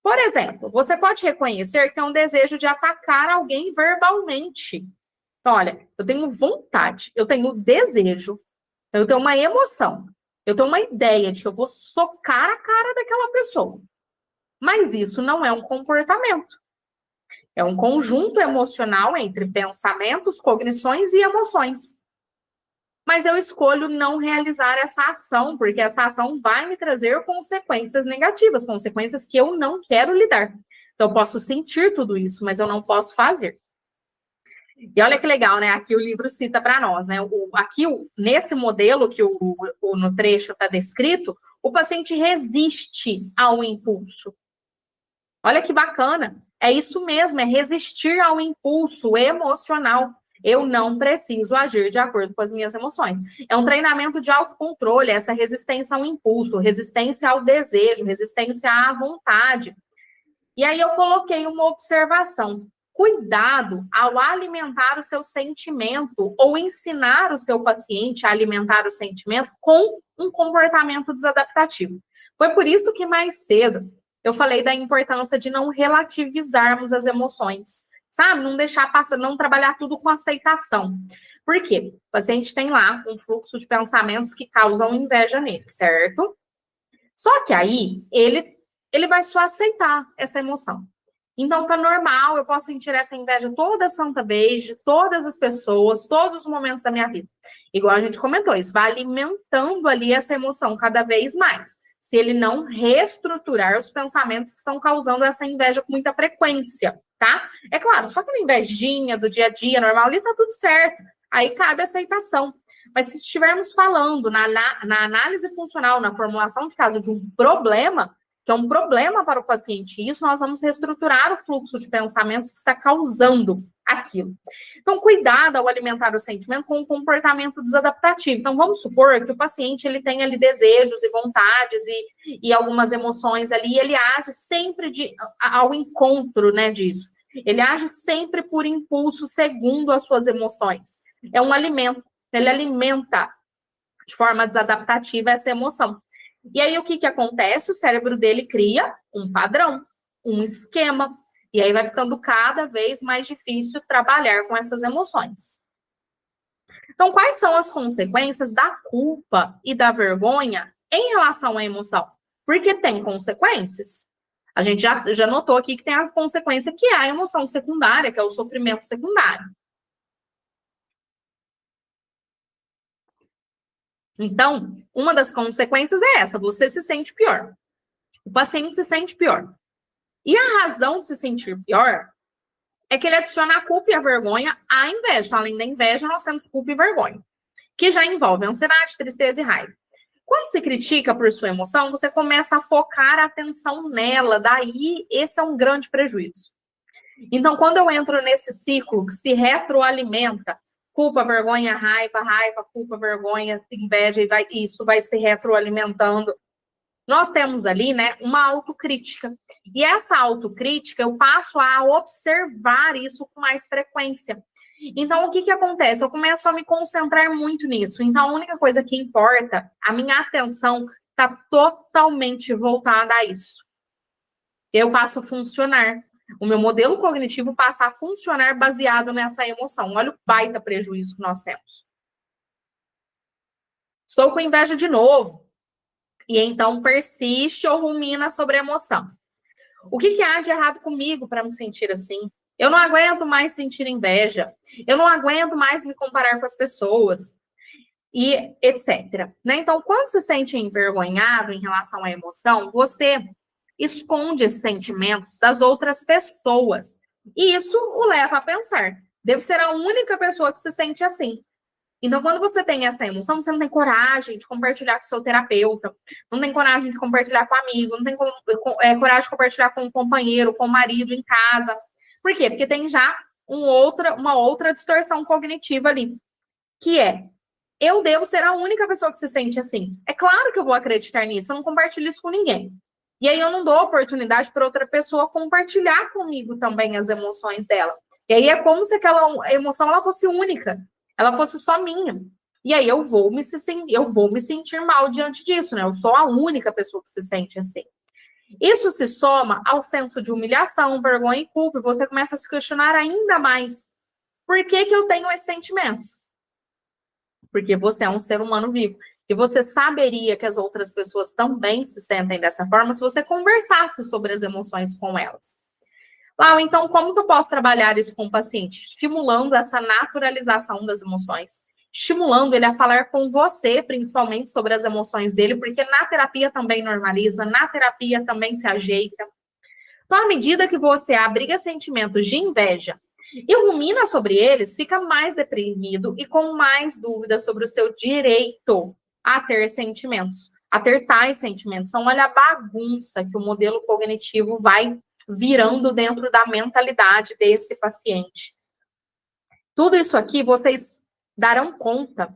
[SPEAKER 1] Por exemplo, você pode reconhecer que tem um desejo de atacar alguém verbalmente. Então, olha, eu tenho vontade, eu tenho desejo, eu tenho uma emoção, eu tenho uma ideia de que eu vou socar a cara daquela pessoa. Mas isso não é um comportamento. É um conjunto emocional entre pensamentos, cognições e emoções. Mas eu escolho não realizar essa ação, porque essa ação vai me trazer consequências negativas, consequências que eu não quero lidar. Então, eu posso sentir tudo isso, mas eu não posso fazer. E olha que legal, né? Aqui o livro cita para nós, né? Nesse modelo que no trecho está descrito, o paciente resiste ao impulso. Olha que bacana. É isso mesmo, é resistir ao impulso emocional. Eu não preciso agir de acordo com as minhas emoções. É um treinamento de autocontrole, essa resistência ao impulso, resistência ao desejo, resistência à vontade. E aí eu coloquei uma observação. Cuidado ao alimentar o seu sentimento ou ensinar o seu paciente a alimentar o sentimento com um comportamento desadaptativo. Foi por isso que mais cedo eu falei da importância de não relativizarmos as emoções. Sabe? Não deixar passar, não trabalhar tudo com aceitação. Por quê? O paciente tem lá um fluxo de pensamentos que causam inveja nele, certo? Só que aí, ele vai só aceitar essa emoção. Então, tá normal, eu posso sentir essa inveja toda santa vez, de todas as pessoas, todos os momentos da minha vida. Igual a gente comentou, isso vai alimentando ali essa emoção cada vez mais. Se ele não reestruturar os pensamentos que estão causando essa inveja com muita frequência, tá? É claro, se for aquela invejinha do dia a dia normal, ali tá tudo certo. Aí cabe a aceitação. Mas se estivermos falando na análise funcional, na formulação de caso de um problema, que é um problema para o paciente, isso nós vamos reestruturar o fluxo de pensamentos que está causando aquilo. Então, cuidado ao alimentar o sentimento com um comportamento desadaptativo. Então, vamos supor que o paciente ele tem ali desejos e vontades e algumas emoções ali, e ele age sempre ao encontro, né, disso. Ele age sempre por impulso, segundo as suas emoções. É um alimento, ele alimenta de forma desadaptativa essa emoção. E aí, o que acontece? O cérebro dele cria um padrão, um esquema. E aí vai ficando cada vez mais difícil trabalhar com essas emoções. Então, quais são as consequências da culpa e da vergonha em relação à emoção? Porque tem consequências. A gente já notou aqui que tem a consequência que é a emoção secundária, que é o sofrimento secundário. Então, uma das consequências é essa, você se sente pior. O paciente se sente pior. E a razão de se sentir pior é que ele adiciona a culpa e a vergonha à inveja. Então, além da inveja, nós temos culpa e vergonha, que já envolve ansiedade, tristeza e raiva. Quando se critica por sua emoção, você começa a focar a atenção nela, daí esse é um grande prejuízo. Então, quando eu entro nesse ciclo que se retroalimenta, culpa, vergonha, raiva, culpa, vergonha, inveja, e isso vai se retroalimentando. Nós temos ali, né, uma autocrítica. E essa autocrítica, eu passo a observar isso com mais frequência. Então, o que acontece? Eu começo a me concentrar muito nisso. Então, a única coisa que importa, a minha atenção está totalmente voltada a isso. Eu passo a funcionar. O meu modelo cognitivo passa a funcionar baseado nessa emoção. Olha o baita prejuízo que nós temos. Estou com inveja de novo. E então persiste ou rumina sobre a emoção. O que há de errado comigo para me sentir assim? Eu não aguento mais sentir inveja. Eu não aguento mais me comparar com as pessoas. E etc. Né? Então, quando se sente envergonhado em relação à emoção, você esconde esses sentimentos das outras pessoas. E isso o leva a pensar. Devo ser a única pessoa que se sente assim. Então, quando você tem essa emoção, você não tem coragem de compartilhar com o seu terapeuta, não tem coragem de compartilhar com o amigo, não tem coragem de compartilhar com o companheiro, com o marido em casa. Por quê? Porque tem já uma outra distorção cognitiva ali, que é, eu devo ser a única pessoa que se sente assim. É claro que eu vou acreditar nisso, eu não compartilho isso com ninguém. E aí eu não dou oportunidade para outra pessoa compartilhar comigo também as emoções dela. E aí é como se aquela emoção ela fosse única. Ela fosse só minha. E aí eu vou me sentir mal diante disso, né? Eu sou a única pessoa que se sente assim. Isso se soma ao senso de humilhação, vergonha e culpa, e você começa a se questionar ainda mais. Por que eu tenho esses sentimentos? Porque você é um ser humano vivo. E você saberia que as outras pessoas também se sentem dessa forma se você conversasse sobre as emoções com elas. Lau, então, como que eu posso trabalhar isso com o paciente? Estimulando essa naturalização das emoções. Estimulando ele a falar com você, principalmente, sobre as emoções dele, porque na terapia também normaliza, na terapia também se ajeita. Então, à medida que você abriga sentimentos de inveja e rumina sobre eles, fica mais deprimido e com mais dúvidas sobre o seu direito a ter sentimentos, a ter tais sentimentos. Então, olha a bagunça que o modelo cognitivo vai virando dentro da mentalidade desse paciente. Tudo isso aqui vocês darão conta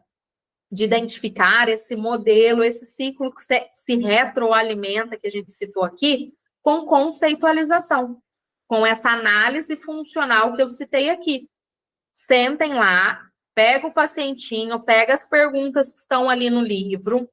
[SPEAKER 1] de identificar esse modelo, esse ciclo que se retroalimenta, que a gente citou aqui, com conceitualização, com essa análise funcional que eu citei aqui. Sentem lá, pega o pacientinho, pega as perguntas que estão ali no livro,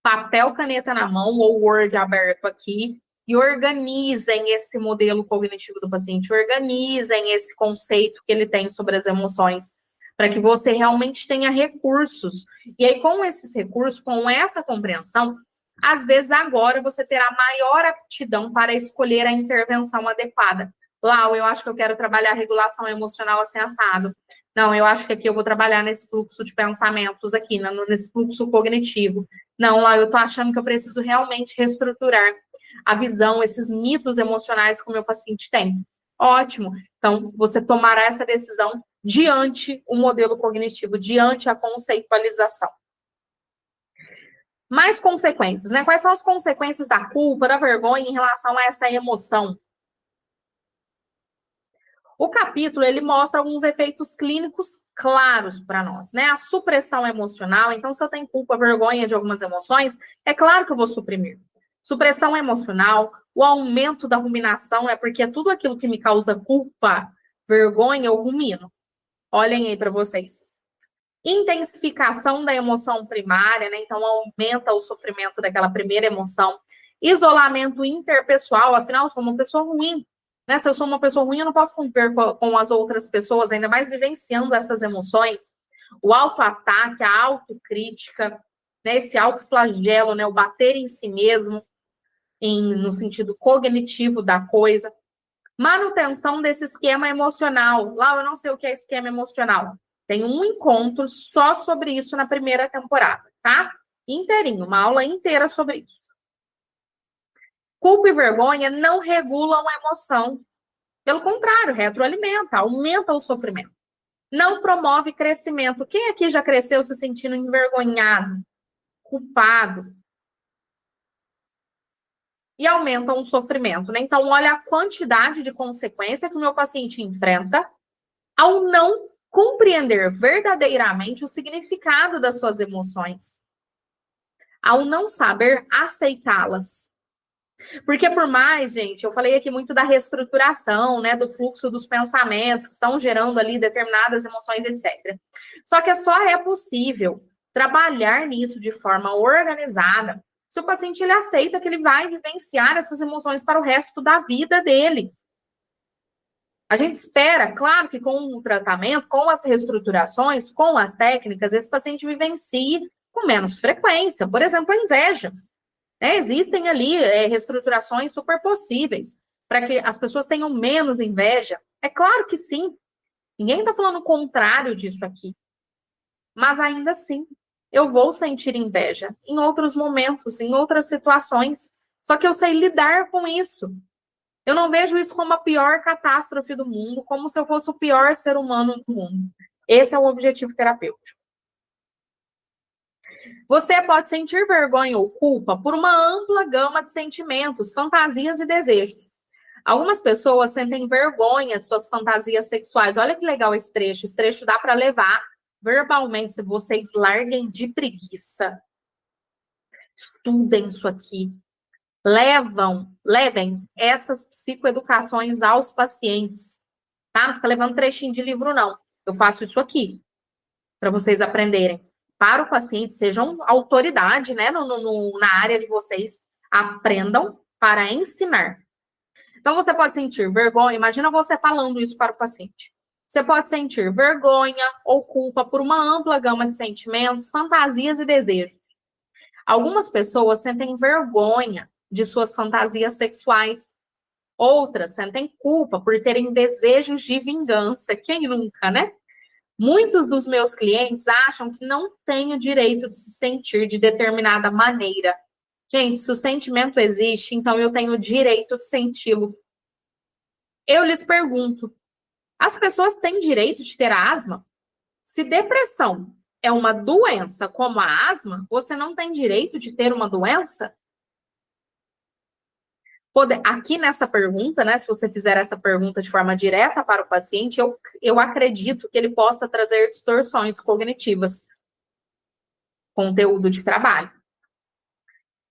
[SPEAKER 1] papel, caneta na mão ou Word aberto aqui, e organizem esse modelo cognitivo do paciente, organizem esse conceito que ele tem sobre as emoções, para que você realmente tenha recursos. E aí, com esses recursos, com essa compreensão, às vezes agora você terá maior aptidão para escolher a intervenção adequada. Lau, eu acho que eu quero trabalhar a regulação emocional assim assado. Não, eu acho que aqui eu vou trabalhar nesse fluxo de pensamentos aqui, nesse fluxo cognitivo. Não, Lau, eu tô achando que eu preciso realmente reestruturar a visão, esses mitos emocionais que o meu paciente tem. Ótimo. Então, você tomará essa decisão diante o modelo cognitivo, diante a conceitualização. Mais consequências, né? Quais são as consequências da culpa, da vergonha em relação a essa emoção? O capítulo, ele mostra alguns efeitos clínicos claros para nós, né? A supressão emocional. Então, se eu tenho culpa, vergonha de algumas emoções, é claro que eu vou suprimir. Supressão emocional, o aumento da ruminação, é porque tudo aquilo que me causa culpa, vergonha, eu rumino. Olhem aí para vocês. Intensificação da emoção primária, né? Então, aumenta o sofrimento daquela primeira emoção. Isolamento interpessoal, afinal, eu sou uma pessoa ruim, né? Se eu sou uma pessoa ruim, eu não posso conviver com as outras pessoas, ainda mais vivenciando essas emoções. O autoataque, a autocrítica, né? Esse autoflagelo, né? O bater em si mesmo, no sentido cognitivo da coisa. Manutenção desse esquema emocional. Lá, eu não sei o que é esquema emocional. Tem um encontro só sobre isso na primeira temporada, tá? Inteirinho, uma aula inteira sobre isso. Culpa e vergonha não regulam a emoção. Pelo contrário, retroalimenta, aumenta o sofrimento. Não promove crescimento. Quem aqui já cresceu se sentindo envergonhado, culpado? E aumentam o sofrimento, né? Então, olha a quantidade de consequência que o meu paciente enfrenta ao não compreender verdadeiramente o significado das suas emoções, ao não saber aceitá-las. Porque por mais, gente, eu falei aqui muito da reestruturação, né, do fluxo dos pensamentos que estão gerando ali determinadas emoções, etc. Só que só é possível trabalhar nisso de forma organizada se o paciente ele aceita que ele vai vivenciar essas emoções para o resto da vida dele. A gente espera, claro, que com o tratamento, com as reestruturações, com as técnicas, esse paciente vivencie com menos frequência. Por exemplo, a inveja. Existem ali reestruturações super possíveis para que as pessoas tenham menos inveja. É claro que sim. Ninguém está falando o contrário disso aqui. Mas ainda assim, eu vou sentir inveja em outros momentos, em outras situações. Só que eu sei lidar com isso. Eu não vejo isso como a pior catástrofe do mundo, como se eu fosse o pior ser humano do mundo. Esse é o objetivo terapêutico. Você pode sentir vergonha ou culpa por uma ampla gama de sentimentos, fantasias e desejos. Algumas pessoas sentem vergonha de suas fantasias sexuais. Olha que legal esse trecho. Esse trecho dá para levar verbalmente, se vocês larguem de preguiça. Estudem isso aqui. Levem essas psicoeducações aos pacientes. Tá? Não fica levando trechinho de livro, não. Eu faço isso aqui, para vocês aprenderem. Para o paciente, sejam autoridade, né, na área de vocês. Aprendam para ensinar. Então, você pode sentir vergonha. Imagina você falando isso para o paciente. Você pode sentir vergonha ou culpa por uma ampla gama de sentimentos, fantasias e desejos. Algumas pessoas sentem vergonha de suas fantasias sexuais. Outras sentem culpa por terem desejos de vingança. Quem nunca, né? Muitos dos meus clientes acham que não têm o direito de se sentir de determinada maneira. Gente, se o sentimento existe, então eu tenho o direito de senti-lo. Eu lhes pergunto, as pessoas têm direito de ter asma? Se depressão é uma doença como a asma, você não tem direito de ter uma doença? Aqui nessa pergunta, né, se você fizer essa pergunta de forma direta para o paciente, eu acredito que ele possa trazer distorções cognitivas. Conteúdo de trabalho.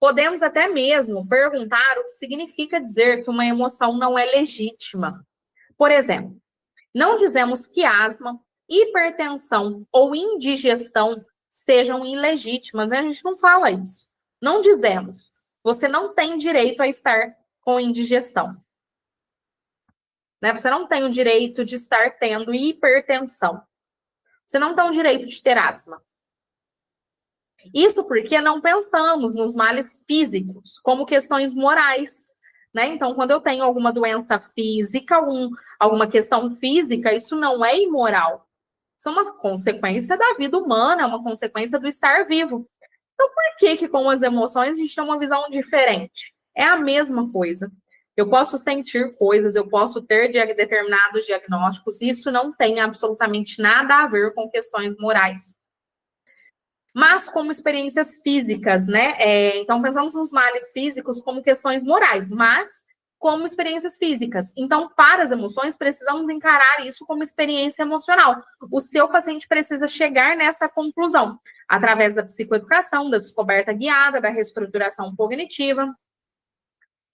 [SPEAKER 1] Podemos até mesmo perguntar o que significa dizer que uma emoção não é legítima. Por exemplo, não dizemos que asma, hipertensão ou indigestão sejam ilegítimas, né? A gente não fala isso. Não dizemos. Você não tem direito a estar com indigestão. Né? Você não tem o direito de estar tendo hipertensão. Você não tem o direito de ter asma. Isso porque não pensamos nos males físicos como questões morais. Né? Então, quando eu tenho alguma doença física, alguma questão física, isso não é imoral. Isso é uma consequência da vida humana, é uma consequência do estar vivo. Então, por que com as emoções a gente tem uma visão diferente? É a mesma coisa. Eu posso sentir coisas, eu posso ter determinados diagnósticos, isso não tem absolutamente nada a ver com questões morais. Mas como experiências físicas, né? Então, pensamos nos males físicos como questões morais, mas como experiências físicas. Então, para as emoções, precisamos encarar isso como experiência emocional. O seu paciente precisa chegar nessa conclusão, através da psicoeducação, da descoberta guiada, da reestruturação cognitiva.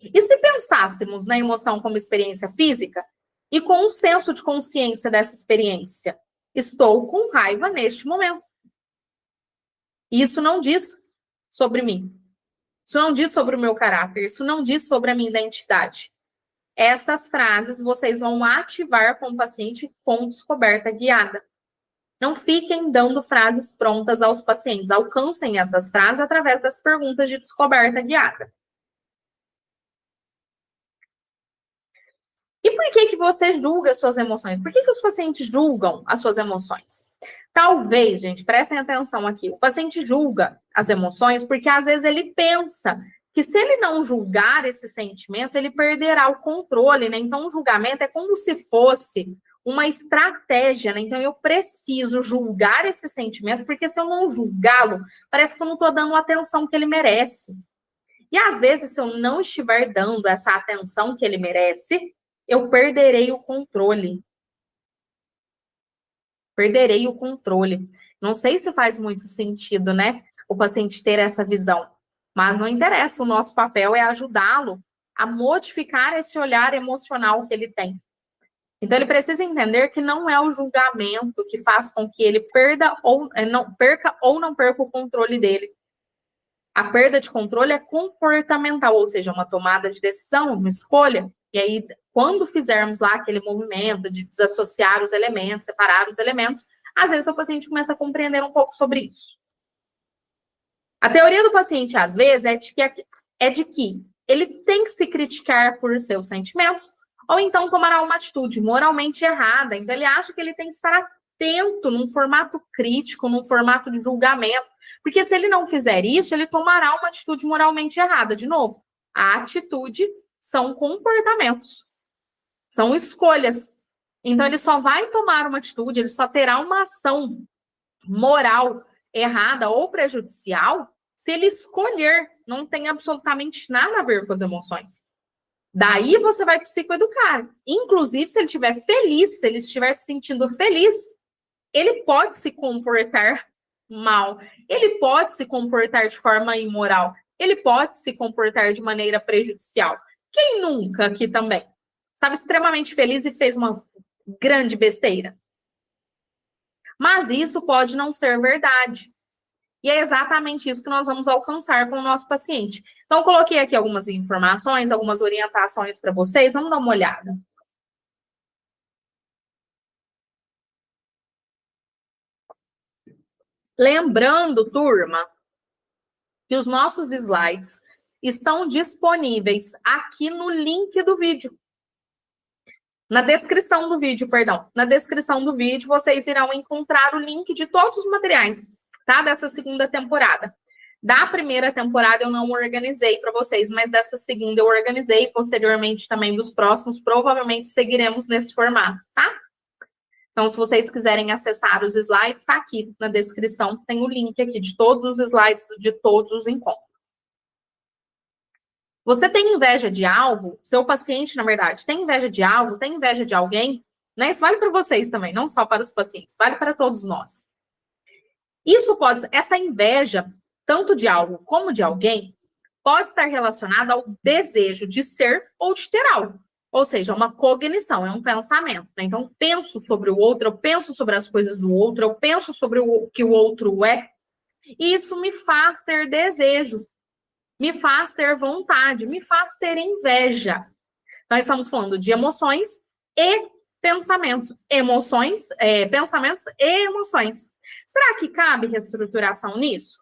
[SPEAKER 1] E se pensássemos na emoção como experiência física e com um senso de consciência dessa experiência? Estou com raiva neste momento. E isso não diz sobre mim. Isso não diz sobre o meu caráter. Isso não diz sobre a minha identidade. Essas frases vocês vão ativar com o paciente com descoberta guiada. Não fiquem dando frases prontas aos pacientes. Alcancem essas frases através das perguntas de descoberta guiada. E por que você julga as suas emoções? Por que os pacientes julgam as suas emoções? Talvez, gente, prestem atenção aqui. O paciente julga as emoções porque às vezes ele pensa que se ele não julgar esse sentimento, ele perderá o controle, né? Então, o julgamento é como se fosse uma estratégia, né? Então, eu preciso julgar esse sentimento, porque se eu não julgá-lo, parece que eu não estou dando a atenção que ele merece. E às vezes, se eu não estiver dando essa atenção que ele merece, eu perderei o controle. Perderei o controle. Não sei se faz muito sentido, né? O paciente ter essa visão. Mas não interessa, o nosso papel é ajudá-lo a modificar esse olhar emocional que ele tem. Então, ele precisa entender que não é o julgamento que faz com que ele perca ou não perca o controle dele. A perda de controle é comportamental, ou seja, uma tomada de decisão, uma escolha. E aí, quando fizermos lá aquele movimento de desassociar os elementos, separar os elementos, às vezes o paciente começa a compreender um pouco sobre isso. A teoria do paciente, às vezes, é de que ele tem que se criticar por seus sentimentos, ou então tomará uma atitude moralmente errada. Então, ele acha que ele tem que estar atento num formato crítico, num formato de julgamento, porque se ele não fizer isso, ele tomará uma atitude moralmente errada. De novo, a atitude são comportamentos, são escolhas. Então, ele só vai tomar uma atitude, ele só terá uma ação moral errada ou prejudicial se ele escolher. Não tem absolutamente nada a ver com as emoções. Daí você vai psicoeducar. Inclusive, se ele estiver feliz, se ele estiver se sentindo feliz, ele pode se comportar mal, ele pode se comportar de forma imoral, ele pode se comportar de maneira prejudicial. Quem nunca aqui também? Estava extremamente feliz e fez uma grande besteira. Mas isso pode não ser verdade. E é exatamente isso que nós vamos alcançar com o nosso paciente. Então, eu coloquei aqui algumas informações, algumas orientações para vocês. Vamos dar uma olhada. Lembrando, turma, que os nossos slides estão disponíveis aqui no link do vídeo. Na descrição do vídeo, perdão. Na descrição do vídeo, vocês irão encontrar o link de todos os materiais, tá? Dessa segunda temporada. Da primeira temporada eu não organizei para vocês, mas dessa segunda eu organizei, posteriormente também dos próximos, provavelmente seguiremos nesse formato, tá? Então, se vocês quiserem acessar os slides, está aqui na descrição, tem o link aqui de todos os slides de todos os encontros. Você tem inveja de algo? Seu paciente, na verdade, tem inveja de algo? Tem inveja de alguém? Né? Isso vale para vocês também, não só para os pacientes, vale para todos nós. Essa inveja, tanto de algo como de alguém, pode estar relacionada ao desejo de ser ou de ter algo. Ou seja, uma cognição, é um pensamento. Né? Então, penso sobre o outro, eu penso sobre as coisas do outro, eu penso sobre o que o outro é, e isso me faz ter desejo, me faz ter vontade, me faz ter inveja. Nós estamos falando de emoções e pensamentos. Pensamentos e emoções. Será que cabe reestruturação nisso?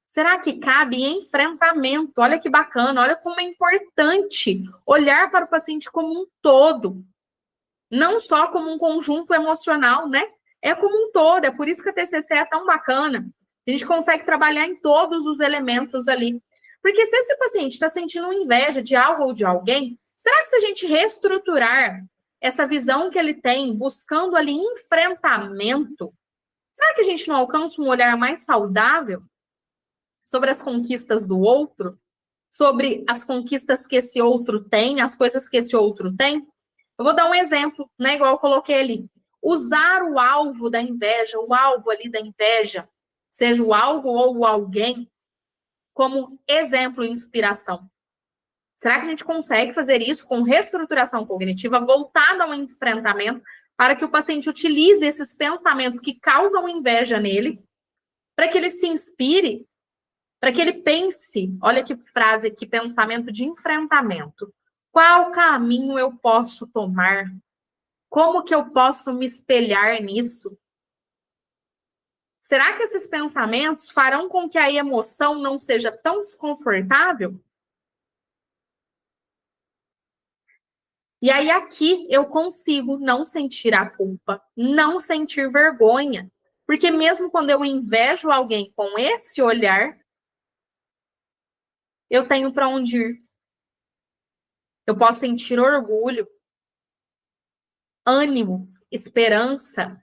[SPEAKER 1] Será que cabe enfrentamento? Olha que bacana, olha como é importante olhar para o paciente como um todo. Não só como um conjunto emocional, né? É como um todo, é por isso que a TCC é tão bacana. A gente consegue trabalhar em todos os elementos ali. Porque se esse paciente está sentindo inveja de algo ou de alguém, será que se a gente reestruturar essa visão que ele tem, buscando ali enfrentamento, será que a gente não alcança um olhar mais saudável sobre as conquistas do outro, sobre as conquistas que esse outro tem, as coisas que esse outro tem? Eu vou dar um exemplo, né, igual eu coloquei ali. Usar o alvo da inveja, o alvo ali da inveja, seja o algo ou o alguém, como exemplo e inspiração. Será que a gente consegue fazer isso com reestruturação cognitiva voltada ao enfrentamento para que o paciente utilize esses pensamentos que causam inveja nele para que ele se inspire, para que ele pense, olha que frase aqui, pensamento de enfrentamento. Qual caminho eu posso tomar? Como que eu posso me espelhar nisso? Será que esses pensamentos farão com que a emoção não seja tão desconfortável? E aí aqui eu consigo não sentir a culpa, não sentir vergonha. Porque mesmo quando eu invejo alguém com esse olhar, eu tenho para onde ir. Eu posso sentir orgulho, ânimo, esperança.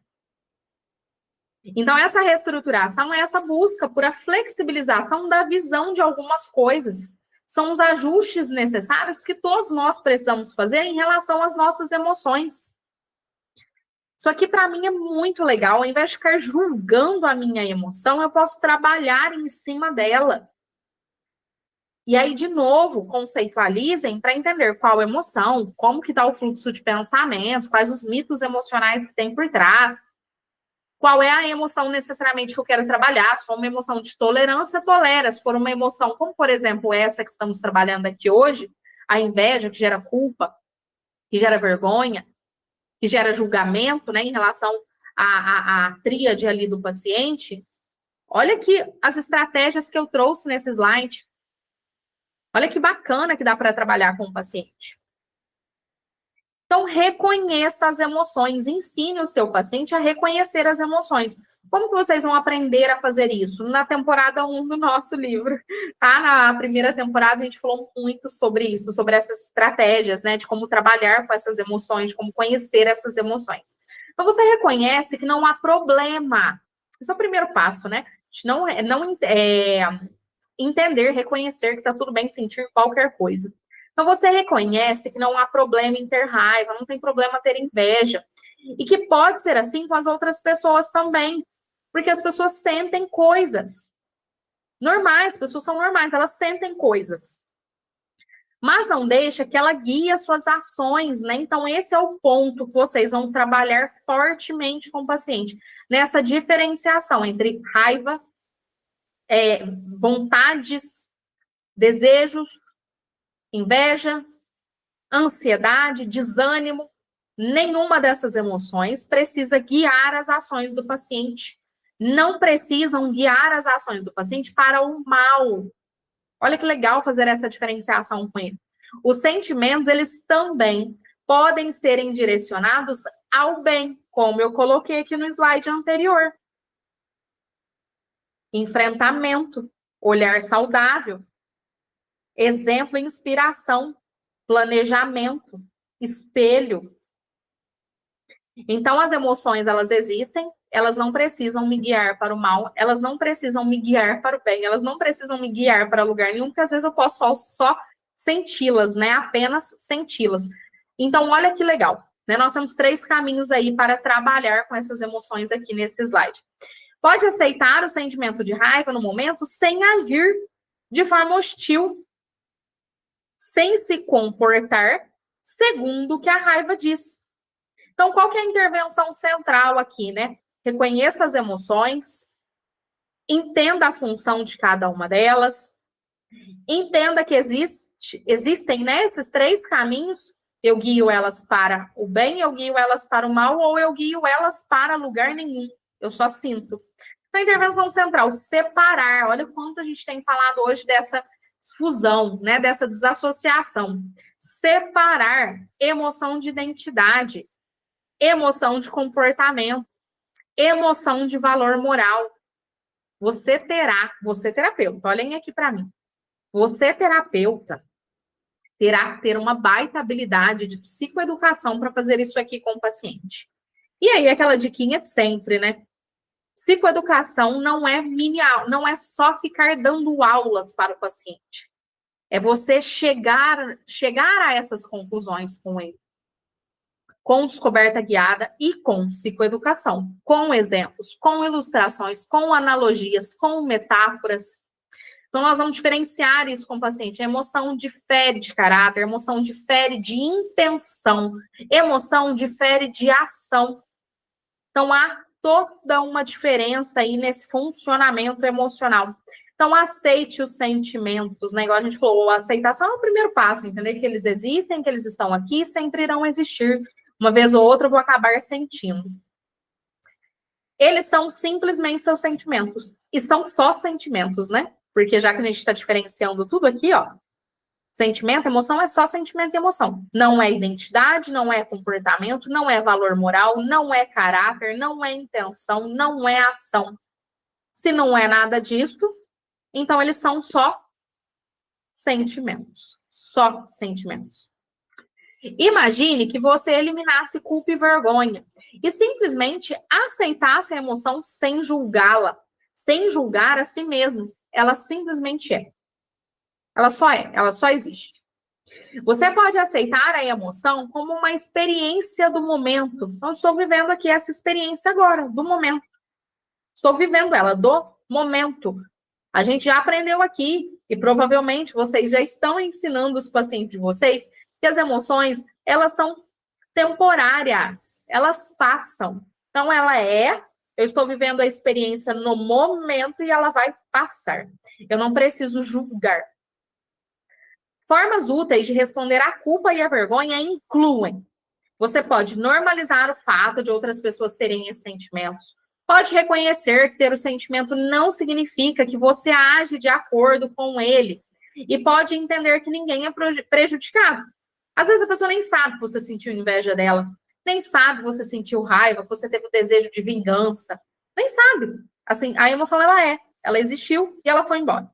[SPEAKER 1] Então, essa reestruturação é essa busca por a flexibilização da visão de algumas coisas. São os ajustes necessários que todos nós precisamos fazer em relação às nossas emoções. Isso aqui, para mim, é muito legal. Ao invés de ficar julgando a minha emoção, eu posso trabalhar em cima dela. E aí, de novo, conceitualizem para entender qual emoção, como que está o fluxo de pensamentos, quais os mitos emocionais que tem por trás. Qual é a emoção necessariamente que eu quero trabalhar? Se for uma emoção de tolerância, tolera. Se for uma emoção, como por exemplo essa que estamos trabalhando aqui hoje, a inveja, que gera culpa, que gera vergonha, que gera julgamento, né, em relação à tríade ali do paciente. Olha aqui as estratégias que eu trouxe nesse slide. Olha que bacana que dá para trabalhar com o paciente. Então, reconheça as emoções, ensine o seu paciente a reconhecer as emoções. Como que vocês vão aprender a fazer isso? Na temporada 1 do nosso livro, tá? Na primeira temporada a gente falou muito sobre isso, sobre essas estratégias, né? De como trabalhar com essas emoções, de como conhecer essas emoções. Então, você reconhece que não há problema. Esse é o primeiro passo, né? Entender, reconhecer que está tudo bem sentir qualquer coisa. Então, você reconhece que não há problema em ter raiva, não tem problema ter inveja. E que pode ser assim com as outras pessoas também. Porque as pessoas sentem coisas. Normais, as pessoas são normais, elas sentem coisas. Mas não deixa que ela guie as suas ações, né? Então, esse é o ponto que vocês vão trabalhar fortemente com o paciente. Nessa diferenciação entre raiva, vontades, desejos, inveja, ansiedade, desânimo. Nenhuma dessas emoções precisa guiar as ações do paciente. Não precisam guiar as ações do paciente para o mal. Olha que legal fazer essa diferenciação com ele. Os sentimentos, eles também podem serem direcionados ao bem, como eu coloquei aqui no slide anterior. Enfrentamento, olhar saudável, exemplo, inspiração, planejamento, espelho. Então, as emoções, elas existem, elas não precisam me guiar para o mal, elas não precisam me guiar para o bem, elas não precisam me guiar para lugar nenhum, porque às vezes eu posso só senti-las, né? Apenas senti-las. Então, olha que legal, né? Nós temos 3 caminhos aí para trabalhar com essas emoções aqui nesse slide. Pode aceitar o sentimento de raiva no momento sem agir de forma hostil, sem se comportar segundo o que a raiva diz. Então, qual que é a intervenção central aqui, né? Reconheça as emoções, entenda a função de cada uma delas, entenda que existem, né, esses 3 caminhos. Eu guio elas para o bem, eu guio elas para o mal, ou eu guio elas para lugar nenhum. Eu só sinto. Então, a intervenção central, separar. Olha quanto a gente tem falado hoje dessa fusão, né, dessa desassociação. Separar emoção de identidade, emoção de comportamento, emoção de valor moral. Você terapeuta, olhem aqui para mim. Você, terapeuta, terá que ter uma baita habilidade de psicoeducação para fazer isso aqui com o paciente. E aí, aquela diquinha de sempre, né? Psicoeducação não é só ficar dando aulas para o paciente. É você chegar a essas conclusões com ele. Com descoberta guiada e com psicoeducação, com exemplos, com ilustrações, com analogias, com metáforas. Então, nós vamos diferenciar isso com o paciente. A emoção difere de caráter, a emoção difere de intenção, emoção difere de ação. Então, há toda uma diferença aí nesse funcionamento emocional. Então, aceite os sentimentos, né? Igual a gente falou, a aceitação é o primeiro passo, entender que eles existem, que eles estão aqui, sempre irão existir. Uma vez ou outra eu vou acabar sentindo. Eles são simplesmente seus sentimentos. E são só sentimentos, né? Porque já que a gente está diferenciando tudo aqui, ó, sentimento, emoção é só sentimento e emoção. Não é identidade, não é comportamento, não é valor moral, não é caráter, não é intenção, não é ação. Se não é nada disso, então eles são só sentimentos. Só sentimentos. Imagine que você eliminasse culpa e vergonha e simplesmente aceitasse a emoção sem julgá-la, sem julgar a si mesmo. Ela simplesmente é. Ela só existe. Você pode aceitar a emoção como uma experiência do momento. Então, estou vivendo aqui essa experiência agora, do momento. Estou vivendo ela, do momento. A gente já aprendeu aqui, e provavelmente vocês já estão ensinando os pacientes de vocês, que as emoções, elas são temporárias, elas passam. Então, eu estou vivendo a experiência no momento e ela vai passar. Eu não preciso julgar. Formas úteis de responder à culpa e à vergonha incluem: você pode normalizar o fato de outras pessoas terem esses sentimentos. Pode reconhecer que ter o sentimento não significa que você age de acordo com ele. E pode entender que ninguém é prejudicado. Às vezes a pessoa nem sabe que você sentiu inveja dela, nem sabe que você sentiu raiva, que você teve o desejo de vingança. Nem sabe. Assim, a emoção ela existiu e ela foi embora.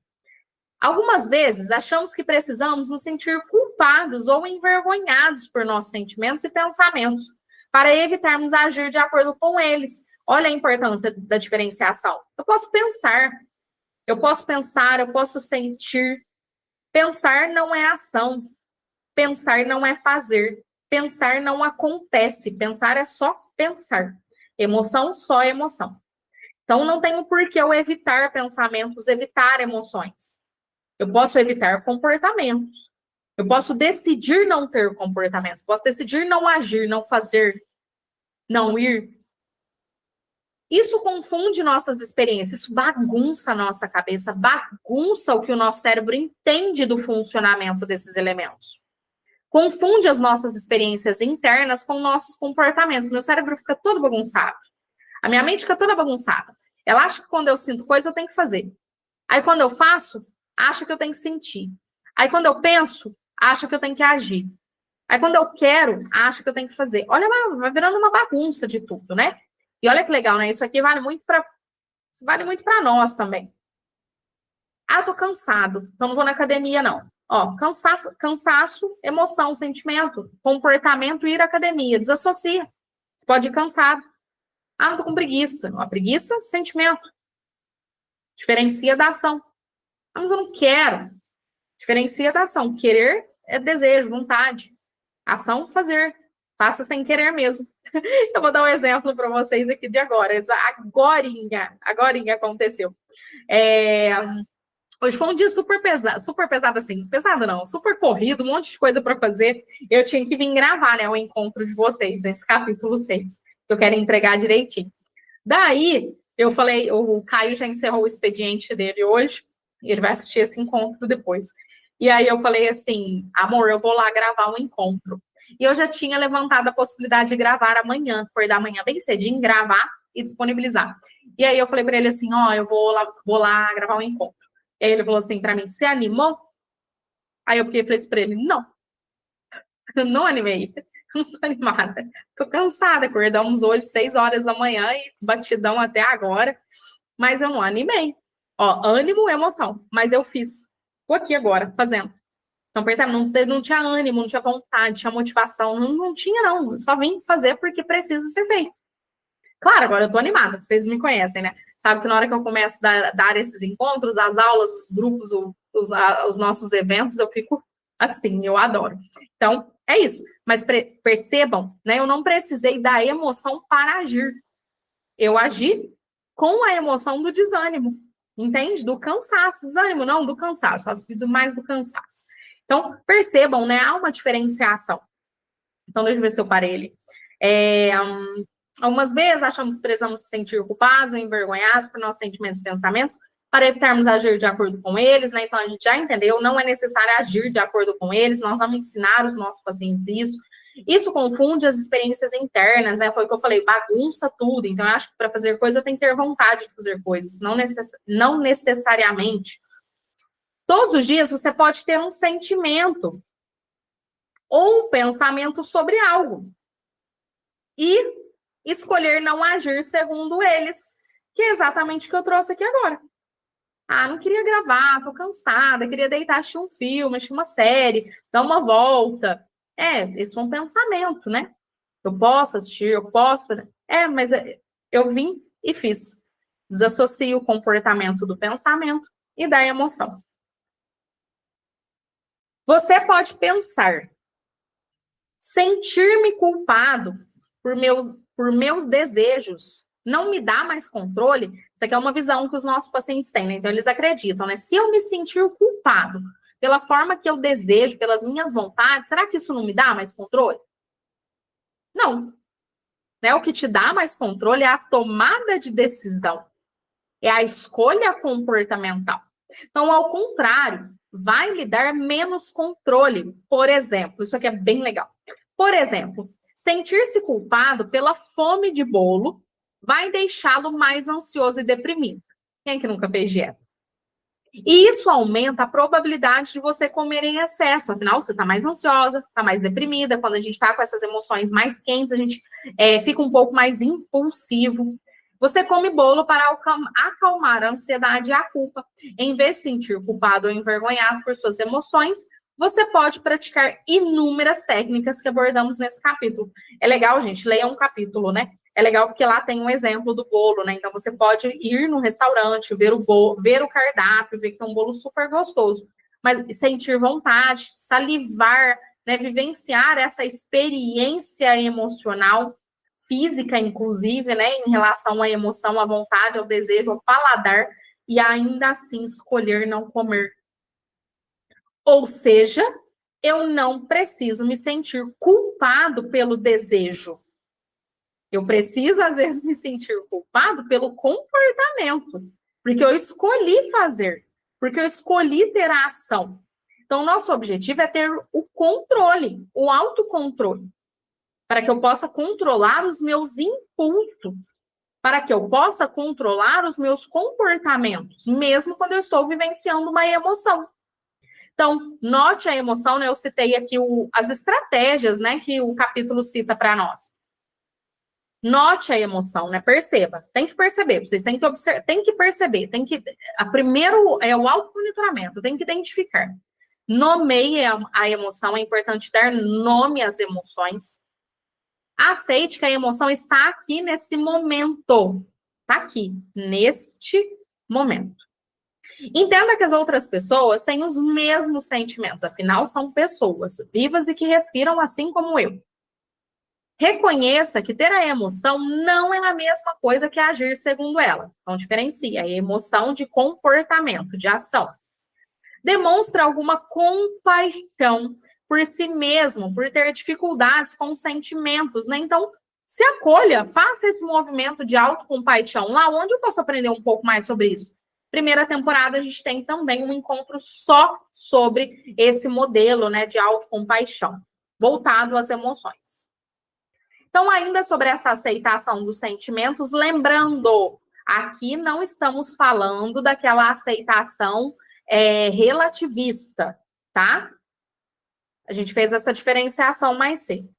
[SPEAKER 1] Algumas vezes achamos que precisamos nos sentir culpados ou envergonhados por nossos sentimentos e pensamentos, para evitarmos agir de acordo com eles. Olha a importância da diferenciação. Eu posso pensar, eu posso sentir. Pensar não é ação. Pensar não é fazer. Pensar não acontece. Pensar é só pensar. Emoção, só emoção. Então, não tenho por que eu evitar pensamentos, evitar emoções. Eu posso evitar comportamentos. Eu posso decidir não ter comportamentos. Posso decidir não agir, não fazer, não ir. Isso confunde nossas experiências, isso bagunça a nossa cabeça, bagunça o que o nosso cérebro entende do funcionamento desses elementos. Confunde as nossas experiências internas com nossos comportamentos. Meu cérebro fica todo bagunçado. A minha mente fica toda bagunçada. Ela acha que quando eu sinto coisa, eu tenho que fazer. Aí quando eu faço, acha que eu tenho que sentir. Aí quando eu penso, acha que eu tenho que agir. Aí quando eu quero, acha que eu tenho que fazer. Olha, vai virando uma bagunça de tudo, né? E olha que legal, né? Isso aqui vale muito para nós também. Ah, eu tô cansado, então não vou na academia, não. Ó, cansaço, emoção, sentimento, comportamento, ir à academia. Desassocia. Você pode ir cansado. Ah, não tô com preguiça. Uma preguiça, sentimento. Diferencia da ação. Ah, mas eu não quero. Diferencia da ação. Querer é desejo, vontade. Ação, fazer. Faça sem querer mesmo. Eu vou dar um exemplo para vocês aqui de agora. Agorinha aconteceu. Hoje foi um dia super pesado assim. Pesado não, super corrido, um monte de coisa para fazer. Eu tinha que vir gravar, né, o encontro de vocês, nesse capítulo 6, que eu quero entregar direitinho. Daí, eu falei, o Caio já encerrou o expediente dele hoje, ele vai assistir esse encontro depois. E aí eu falei assim, amor, eu vou lá gravar um encontro. E eu já tinha levantado a possibilidade de gravar amanhã, acordar amanhã bem cedinho, gravar e disponibilizar. E aí eu falei para ele assim, ó, eu vou lá gravar um encontro. E aí ele falou assim para mim, você animou? Aí eu falei assim para ele, não. Não animei. Não tô animada. Tô cansada, acordamos hoje 6 horas da manhã e batidão até agora. Mas eu não animei. Ó, ânimo e emoção. Mas eu fiz. Tô aqui agora, fazendo. Então, percebe? Não tinha ânimo, não tinha vontade, tinha motivação. Não tinha, não. Eu só vim fazer porque precisa ser feito. Claro, agora eu tô animada. Vocês me conhecem, né? Sabe que na hora que eu começo a dar esses encontros, as aulas, os grupos, os nossos eventos, eu fico assim, eu adoro. Então, é isso. Mas percebam, né? Eu não precisei da emoção para agir. Eu agi com a emoção do desânimo. Entende? Do cansaço. Desânimo não, do cansaço. Faço mais do cansaço. Então, percebam, né? Há uma diferenciação. Então, deixa eu ver se eu parei ele. Algumas vezes achamos que precisamos nos sentir culpados ou envergonhados por nossos sentimentos e pensamentos para evitarmos agir de acordo com eles, né? Então, a gente já entendeu, não é necessário agir de acordo com eles, nós vamos ensinar os nossos pacientes isso. Isso confunde as experiências internas, né? Foi o que eu falei, bagunça tudo. Então, eu acho que para fazer coisa tem que ter vontade de fazer coisas, não necessariamente. Todos os dias você pode ter um sentimento ou um pensamento sobre algo e escolher não agir segundo eles, que é exatamente o que eu trouxe aqui agora. Ah, não queria gravar, tô cansada, queria deitar, assistir um filme, assistir uma série, dar uma volta. Esse foi um pensamento, né? Eu posso assistir, eu posso... mas eu vim e fiz. Desassocio o comportamento do pensamento e da emoção. Você pode pensar, sentir-me culpado por meus desejos não me dá mais controle. Isso aqui é uma visão que os nossos pacientes têm, né? Então, eles acreditam, né? Se eu me sentir culpado pela forma que eu desejo, pelas minhas vontades, será que isso não me dá mais controle? Não. Né? O que te dá mais controle é a tomada de decisão. É a escolha comportamental. Então, ao contrário, vai lhe dar menos controle. Por exemplo, isso aqui é bem legal. Por exemplo, sentir-se culpado pela fome de bolo vai deixá-lo mais ansioso e deprimido. Quem é que nunca fez dieta? E isso aumenta a probabilidade de você comer em excesso. Afinal, você está mais ansiosa, está mais deprimida. Quando a gente está com essas emoções mais quentes, a gente fica um pouco mais impulsivo. Você come bolo para acalmar a ansiedade e a culpa. Em vez de sentir culpado ou envergonhado por suas emoções, você pode praticar inúmeras técnicas que abordamos nesse capítulo. É legal, gente, leia um capítulo, né? É legal porque lá tem um exemplo do bolo, né? Então, você pode ir no restaurante, ver o bolo, ver o cardápio, ver que tem um bolo super gostoso. Mas sentir vontade, salivar, né? Vivenciar essa experiência emocional, física, inclusive, né? Em relação à emoção, à vontade, ao desejo, ao paladar. E ainda assim escolher não comer. Ou seja, eu não preciso me sentir culpado pelo desejo. Eu preciso, às vezes, me sentir culpado pelo comportamento, porque eu escolhi fazer, porque eu escolhi ter a ação. Então, nosso objetivo é ter o controle, o autocontrole, para que eu possa controlar os meus impulsos, para que eu possa controlar os meus comportamentos, mesmo quando eu estou vivenciando uma emoção. Então, note a emoção, né? Eu citei aqui as estratégias, né, que o capítulo cita para nós. Note a emoção, né? Perceba. Tem que perceber. Vocês têm que observar, tem que perceber. Primeiro é o automonitoramento, tem que identificar. Nomeie a emoção, é importante dar nome às emoções. Aceite que a emoção está aqui nesse momento. Está aqui, neste momento. Entenda que as outras pessoas têm os mesmos sentimentos, afinal, são pessoas vivas e que respiram assim como eu. Reconheça que ter a emoção não é a mesma coisa que agir segundo ela. Então, diferencia a emoção de comportamento, de ação. Demonstra alguma compaixão por si mesmo, por ter dificuldades com os sentimentos, né? Então, se acolha, faça esse movimento de autocompaixão. Lá onde eu posso aprender um pouco mais sobre isso? Primeira temporada, a gente tem também um encontro só sobre esse modelo, né, de autocompaixão, voltado às emoções. Então, ainda sobre essa aceitação dos sentimentos, lembrando, aqui não estamos falando daquela aceitação relativista, tá? A gente fez essa diferenciação mais cedo.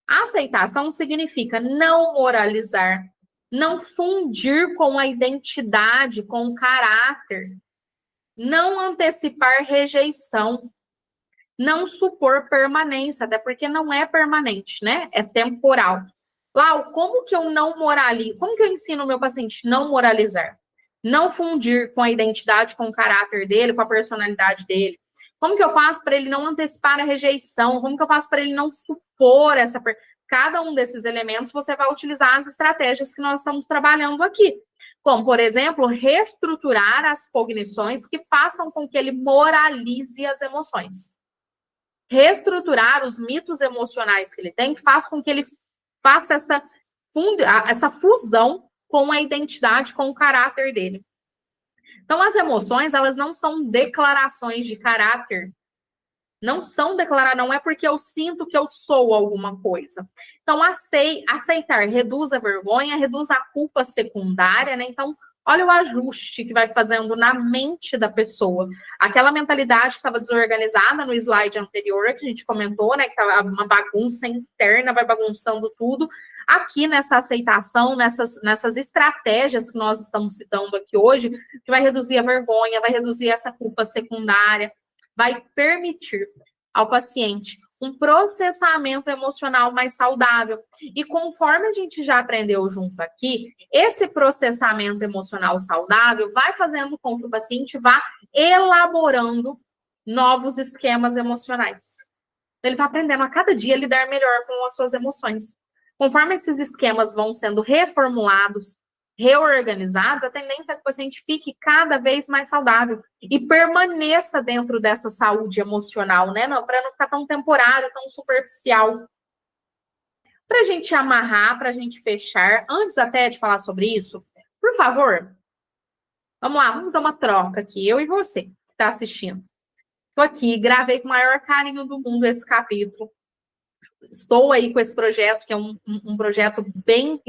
[SPEAKER 1] A aceitação significa não moralizar, não fundir com a identidade, com o caráter, não antecipar rejeição, não supor permanência, até porque não é permanente, né? É temporal. Lau, como que eu não moralizo? Como que eu ensino o meu paciente não moralizar? Não fundir com a identidade, com o caráter dele, com a personalidade dele. Como que eu faço para ele não antecipar a rejeição? Como que eu faço para ele não supor essa... Cada um desses elementos, você vai utilizar as estratégias que nós estamos trabalhando aqui. Como, por exemplo, reestruturar as cognições que façam com que ele moralize as emoções. Reestruturar os mitos emocionais que ele tem, que faz com que ele faça essa essa fusão com a identidade, com o caráter dele. Então, as emoções, elas não são declarações de caráter. Não são declarar, não é porque eu sinto que eu sou alguma coisa. Então, aceitar reduz a vergonha, reduz a culpa secundária, né? Então, olha o ajuste que vai fazendo na mente da pessoa. Aquela mentalidade que estava desorganizada no slide anterior, que a gente comentou, né? Que estava uma bagunça interna, vai bagunçando tudo. Aqui nessa aceitação, nessas estratégias que nós estamos citando aqui hoje, que vai reduzir a vergonha, vai reduzir essa culpa secundária, vai permitir ao paciente um processamento emocional mais saudável. E conforme a gente já aprendeu junto aqui, esse processamento emocional saudável vai fazendo com que o paciente vá elaborando novos esquemas emocionais. Ele vai aprendendo a cada dia a lidar melhor com as suas emoções. Conforme esses esquemas vão sendo reformulados, reorganizados, a tendência é que o paciente fique cada vez mais saudável e permaneça dentro dessa saúde emocional, né? Para não ficar tão temporário, tão superficial. Para a gente amarrar, para a gente fechar, antes até de falar sobre isso, por favor, vamos lá, vamos fazer uma troca aqui, eu e você que está assistindo. Estou aqui, gravei com o maior carinho do mundo esse capítulo. Estou aí com esse projeto, que é um projeto bem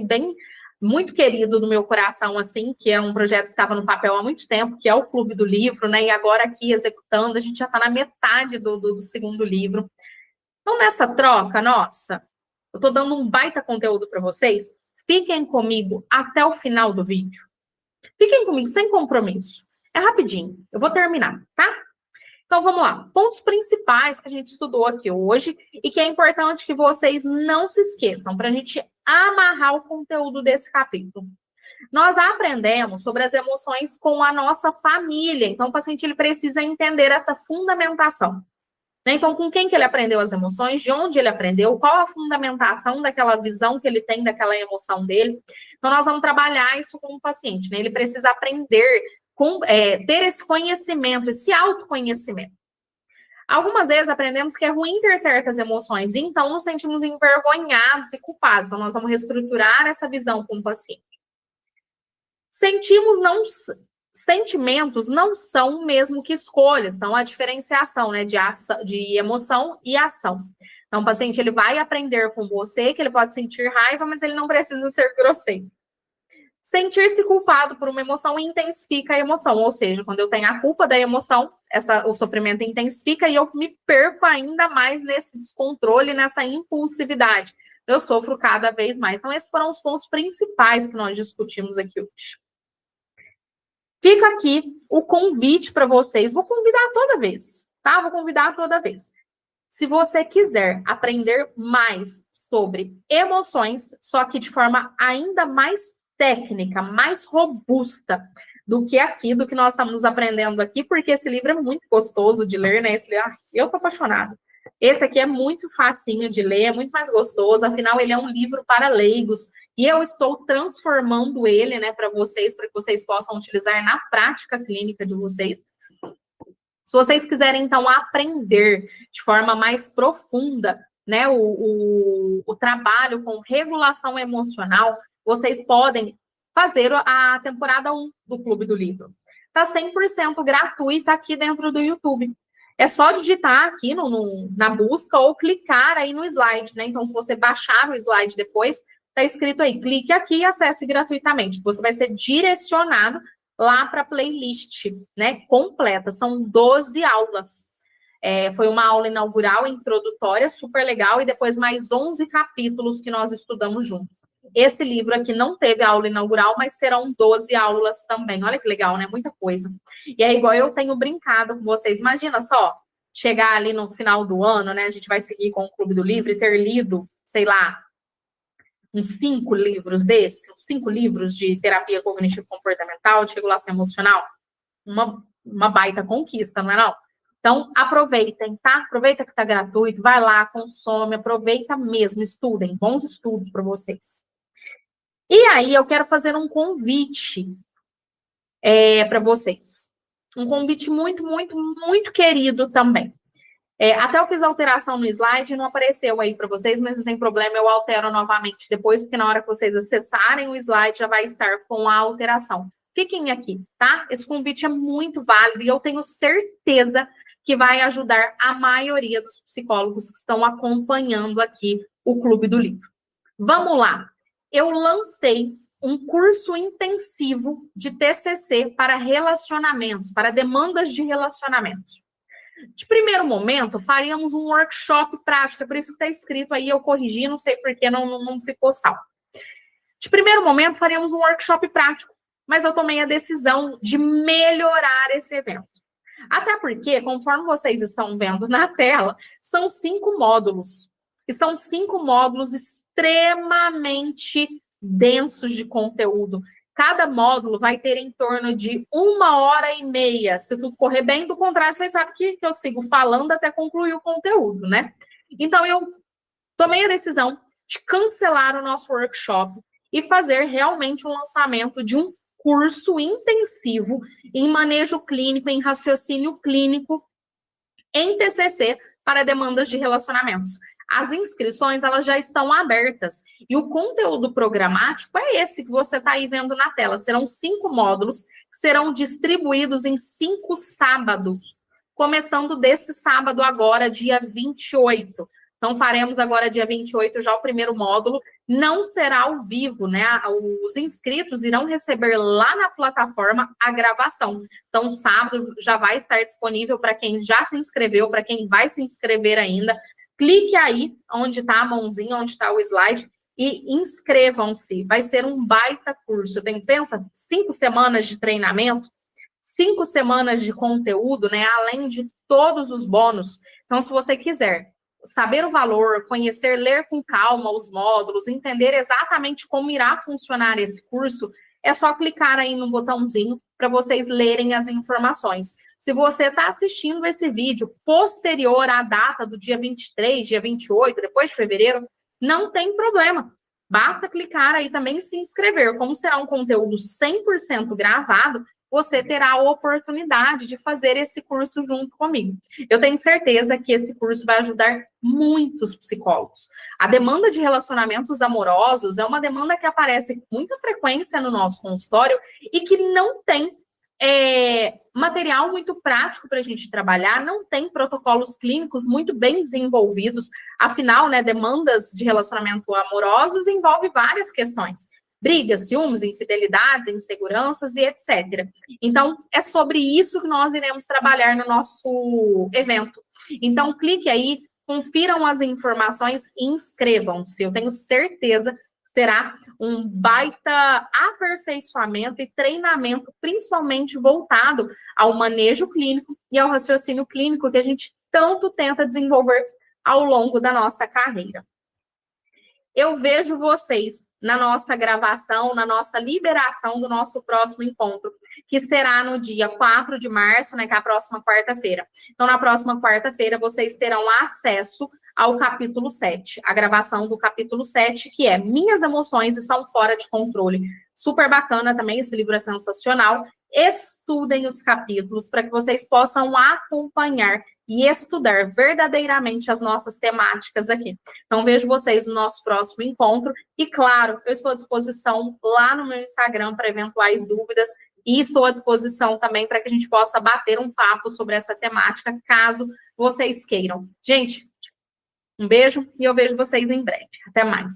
[SPEAKER 1] muito querido do meu coração, assim, que é um projeto que estava no papel há muito tempo, que é o Clube do Livro, né? E agora aqui executando, a gente já está na metade do segundo livro. Então, nessa troca, nossa, eu estou dando um baita conteúdo para vocês. Fiquem comigo até o final do vídeo. Fiquem comigo, sem compromisso. É rapidinho, eu vou terminar, tá? Então, vamos lá. Pontos principais que a gente estudou aqui hoje e que é importante que vocês não se esqueçam para a gente amarrar o conteúdo desse capítulo. Nós aprendemos sobre as emoções com a nossa família. Então, o paciente ele precisa entender essa fundamentação. Então, com quem que ele aprendeu as emoções, de onde ele aprendeu, qual a fundamentação daquela visão que ele tem daquela emoção dele. Então, nós vamos trabalhar isso com o paciente, né? Ele precisa aprender ter esse conhecimento, esse autoconhecimento. Algumas vezes aprendemos que é ruim ter certas emoções, e então nos sentimos envergonhados e culpados. Então, nós vamos reestruturar essa visão com o paciente. Sentimentos não são o mesmo que escolhas. Então, a diferenciação, né, de emoção e ação. Então, o paciente ele vai aprender com você que ele pode sentir raiva, mas ele não precisa ser grosseiro. Sentir-se culpado por uma emoção intensifica a emoção, ou seja, quando eu tenho a culpa da emoção, o sofrimento intensifica e eu me perco ainda mais nesse descontrole, nessa impulsividade. Eu sofro cada vez mais. Então, esses foram os pontos principais que nós discutimos aqui hoje. Fica aqui o convite para vocês. Vou convidar toda vez, tá? Vou convidar toda vez. Se você quiser aprender mais sobre emoções, só que de forma ainda mais técnica, mais robusta do que nós estamos aprendendo aqui, porque esse livro é muito gostoso de ler, né? Eu tô apaixonada. Esse aqui é muito facinho de ler, é muito mais gostoso, afinal ele é um livro para leigos, e eu estou transformando ele, né, para que vocês possam utilizar na prática clínica de vocês. Se vocês quiserem, então, aprender de forma mais profunda, né, o trabalho com regulação emocional, vocês podem fazer a temporada 1 do Clube do Livro. Está 100% gratuita aqui dentro do YouTube. É só digitar aqui na busca ou clicar aí no slide, né? Então, se você baixar o slide depois, está escrito aí, clique aqui e acesse gratuitamente. Você vai ser direcionado lá para a playlist, né? Completa. São 12 aulas. Foi uma aula inaugural, introdutória, super legal, e depois mais 11 capítulos que nós estudamos juntos. Esse livro aqui não teve aula inaugural, mas serão 12 aulas também. Olha que legal, né? Muita coisa. E é igual eu tenho brincado com vocês. Imagina só, chegar ali no final do ano, né? A gente vai seguir com o Clube do Livro e ter lido, sei lá, uns 5 livros desses, 5 livros de terapia cognitivo-comportamental, de regulação emocional. Uma baita conquista, não é não? Então, aproveitem, tá? Aproveita que tá gratuito, vai lá, consome, aproveita mesmo, estudem, bons estudos para vocês. E aí, eu quero fazer um convite para vocês. Um convite muito, muito, muito querido também. Até eu fiz alteração no slide, não apareceu aí para vocês, mas não tem problema, eu altero novamente depois, porque na hora que vocês acessarem o slide já vai estar com a alteração. Fiquem aqui, tá? Esse convite é muito válido e eu tenho certeza que vai ajudar a maioria dos psicólogos que estão acompanhando aqui o Clube do Livro. Vamos lá. Eu lancei um curso intensivo de TCC para relacionamentos, para demandas de relacionamentos. De primeiro momento, faríamos um workshop prático, é por isso que está escrito aí, eu corrigi, não sei porque não ficou salvo. De primeiro momento, faríamos um workshop prático, mas eu tomei a decisão de melhorar esse evento. Até porque, conforme vocês estão vendo na tela, são 5 módulos. E são 5 módulos extremamente densos de conteúdo. Cada módulo vai ter em torno de 1h30, se tudo correr bem. Do contrário, vocês sabem que eu sigo falando até concluir o conteúdo, né? Então, eu tomei a decisão de cancelar o nosso workshop e fazer realmente um lançamento de um curso intensivo em manejo clínico, em raciocínio clínico, em TCC para demandas de relacionamentos. As inscrições, elas já estão abertas. E o conteúdo programático é esse que você está aí vendo na tela. Serão 5 módulos que serão distribuídos em 5 sábados. Começando desse sábado agora, dia 28. Então, faremos agora, dia 28, já o primeiro módulo. Não será ao vivo, né? Os inscritos irão receber lá na plataforma a gravação. Então, sábado já vai estar disponível para quem já se inscreveu, para quem vai se inscrever ainda. Clique aí, onde está a mãozinha, onde está o slide, e inscrevam-se. Vai ser um baita curso. Pensa, 5 semanas de treinamento, 5 semanas de conteúdo, né? Além de todos os bônus. Então, se você quiser saber o valor, conhecer, ler com calma os módulos, entender exatamente como irá funcionar esse curso, é só clicar aí no botãozinho para vocês lerem as informações. Se você está assistindo esse vídeo posterior à data do dia 23, dia 28, depois de fevereiro, não tem problema. Basta clicar aí também e se inscrever. Como será um conteúdo 100% gravado, você terá a oportunidade de fazer esse curso junto comigo. Eu tenho certeza que esse curso vai ajudar muitos psicólogos. A demanda de relacionamentos amorosos é uma demanda que aparece com muita frequência no nosso consultório e que não tem material muito prático para a gente trabalhar, não tem protocolos clínicos muito bem desenvolvidos. Afinal, né, demandas de relacionamento amorosos envolve várias questões. Brigas, ciúmes, infidelidades, inseguranças e etc. Então, é sobre isso que nós iremos trabalhar no nosso evento. Então, clique aí, confiram as informações e inscrevam-se. Eu tenho certeza que será um baita aperfeiçoamento e treinamento, principalmente voltado ao manejo clínico e ao raciocínio clínico que a gente tanto tenta desenvolver ao longo da nossa carreira. Eu vejo vocês na nossa gravação, na nossa liberação do nosso próximo encontro, que será no dia 4 de março, né, que é a próxima quarta-feira. Então, na próxima quarta-feira, vocês terão acesso ao capítulo 7, a gravação do capítulo 7, que é Minhas Emoções Estão Fora de Controle. Super bacana também, esse livro é sensacional. Estudem os capítulos para que vocês possam acompanhar e estudar verdadeiramente as nossas temáticas aqui. Então, vejo vocês no nosso próximo encontro. E, claro, eu estou à disposição lá no meu Instagram para eventuais dúvidas e estou à disposição também para que a gente possa bater um papo sobre essa temática, caso vocês queiram. Gente, um beijo e eu vejo vocês em breve. Até mais.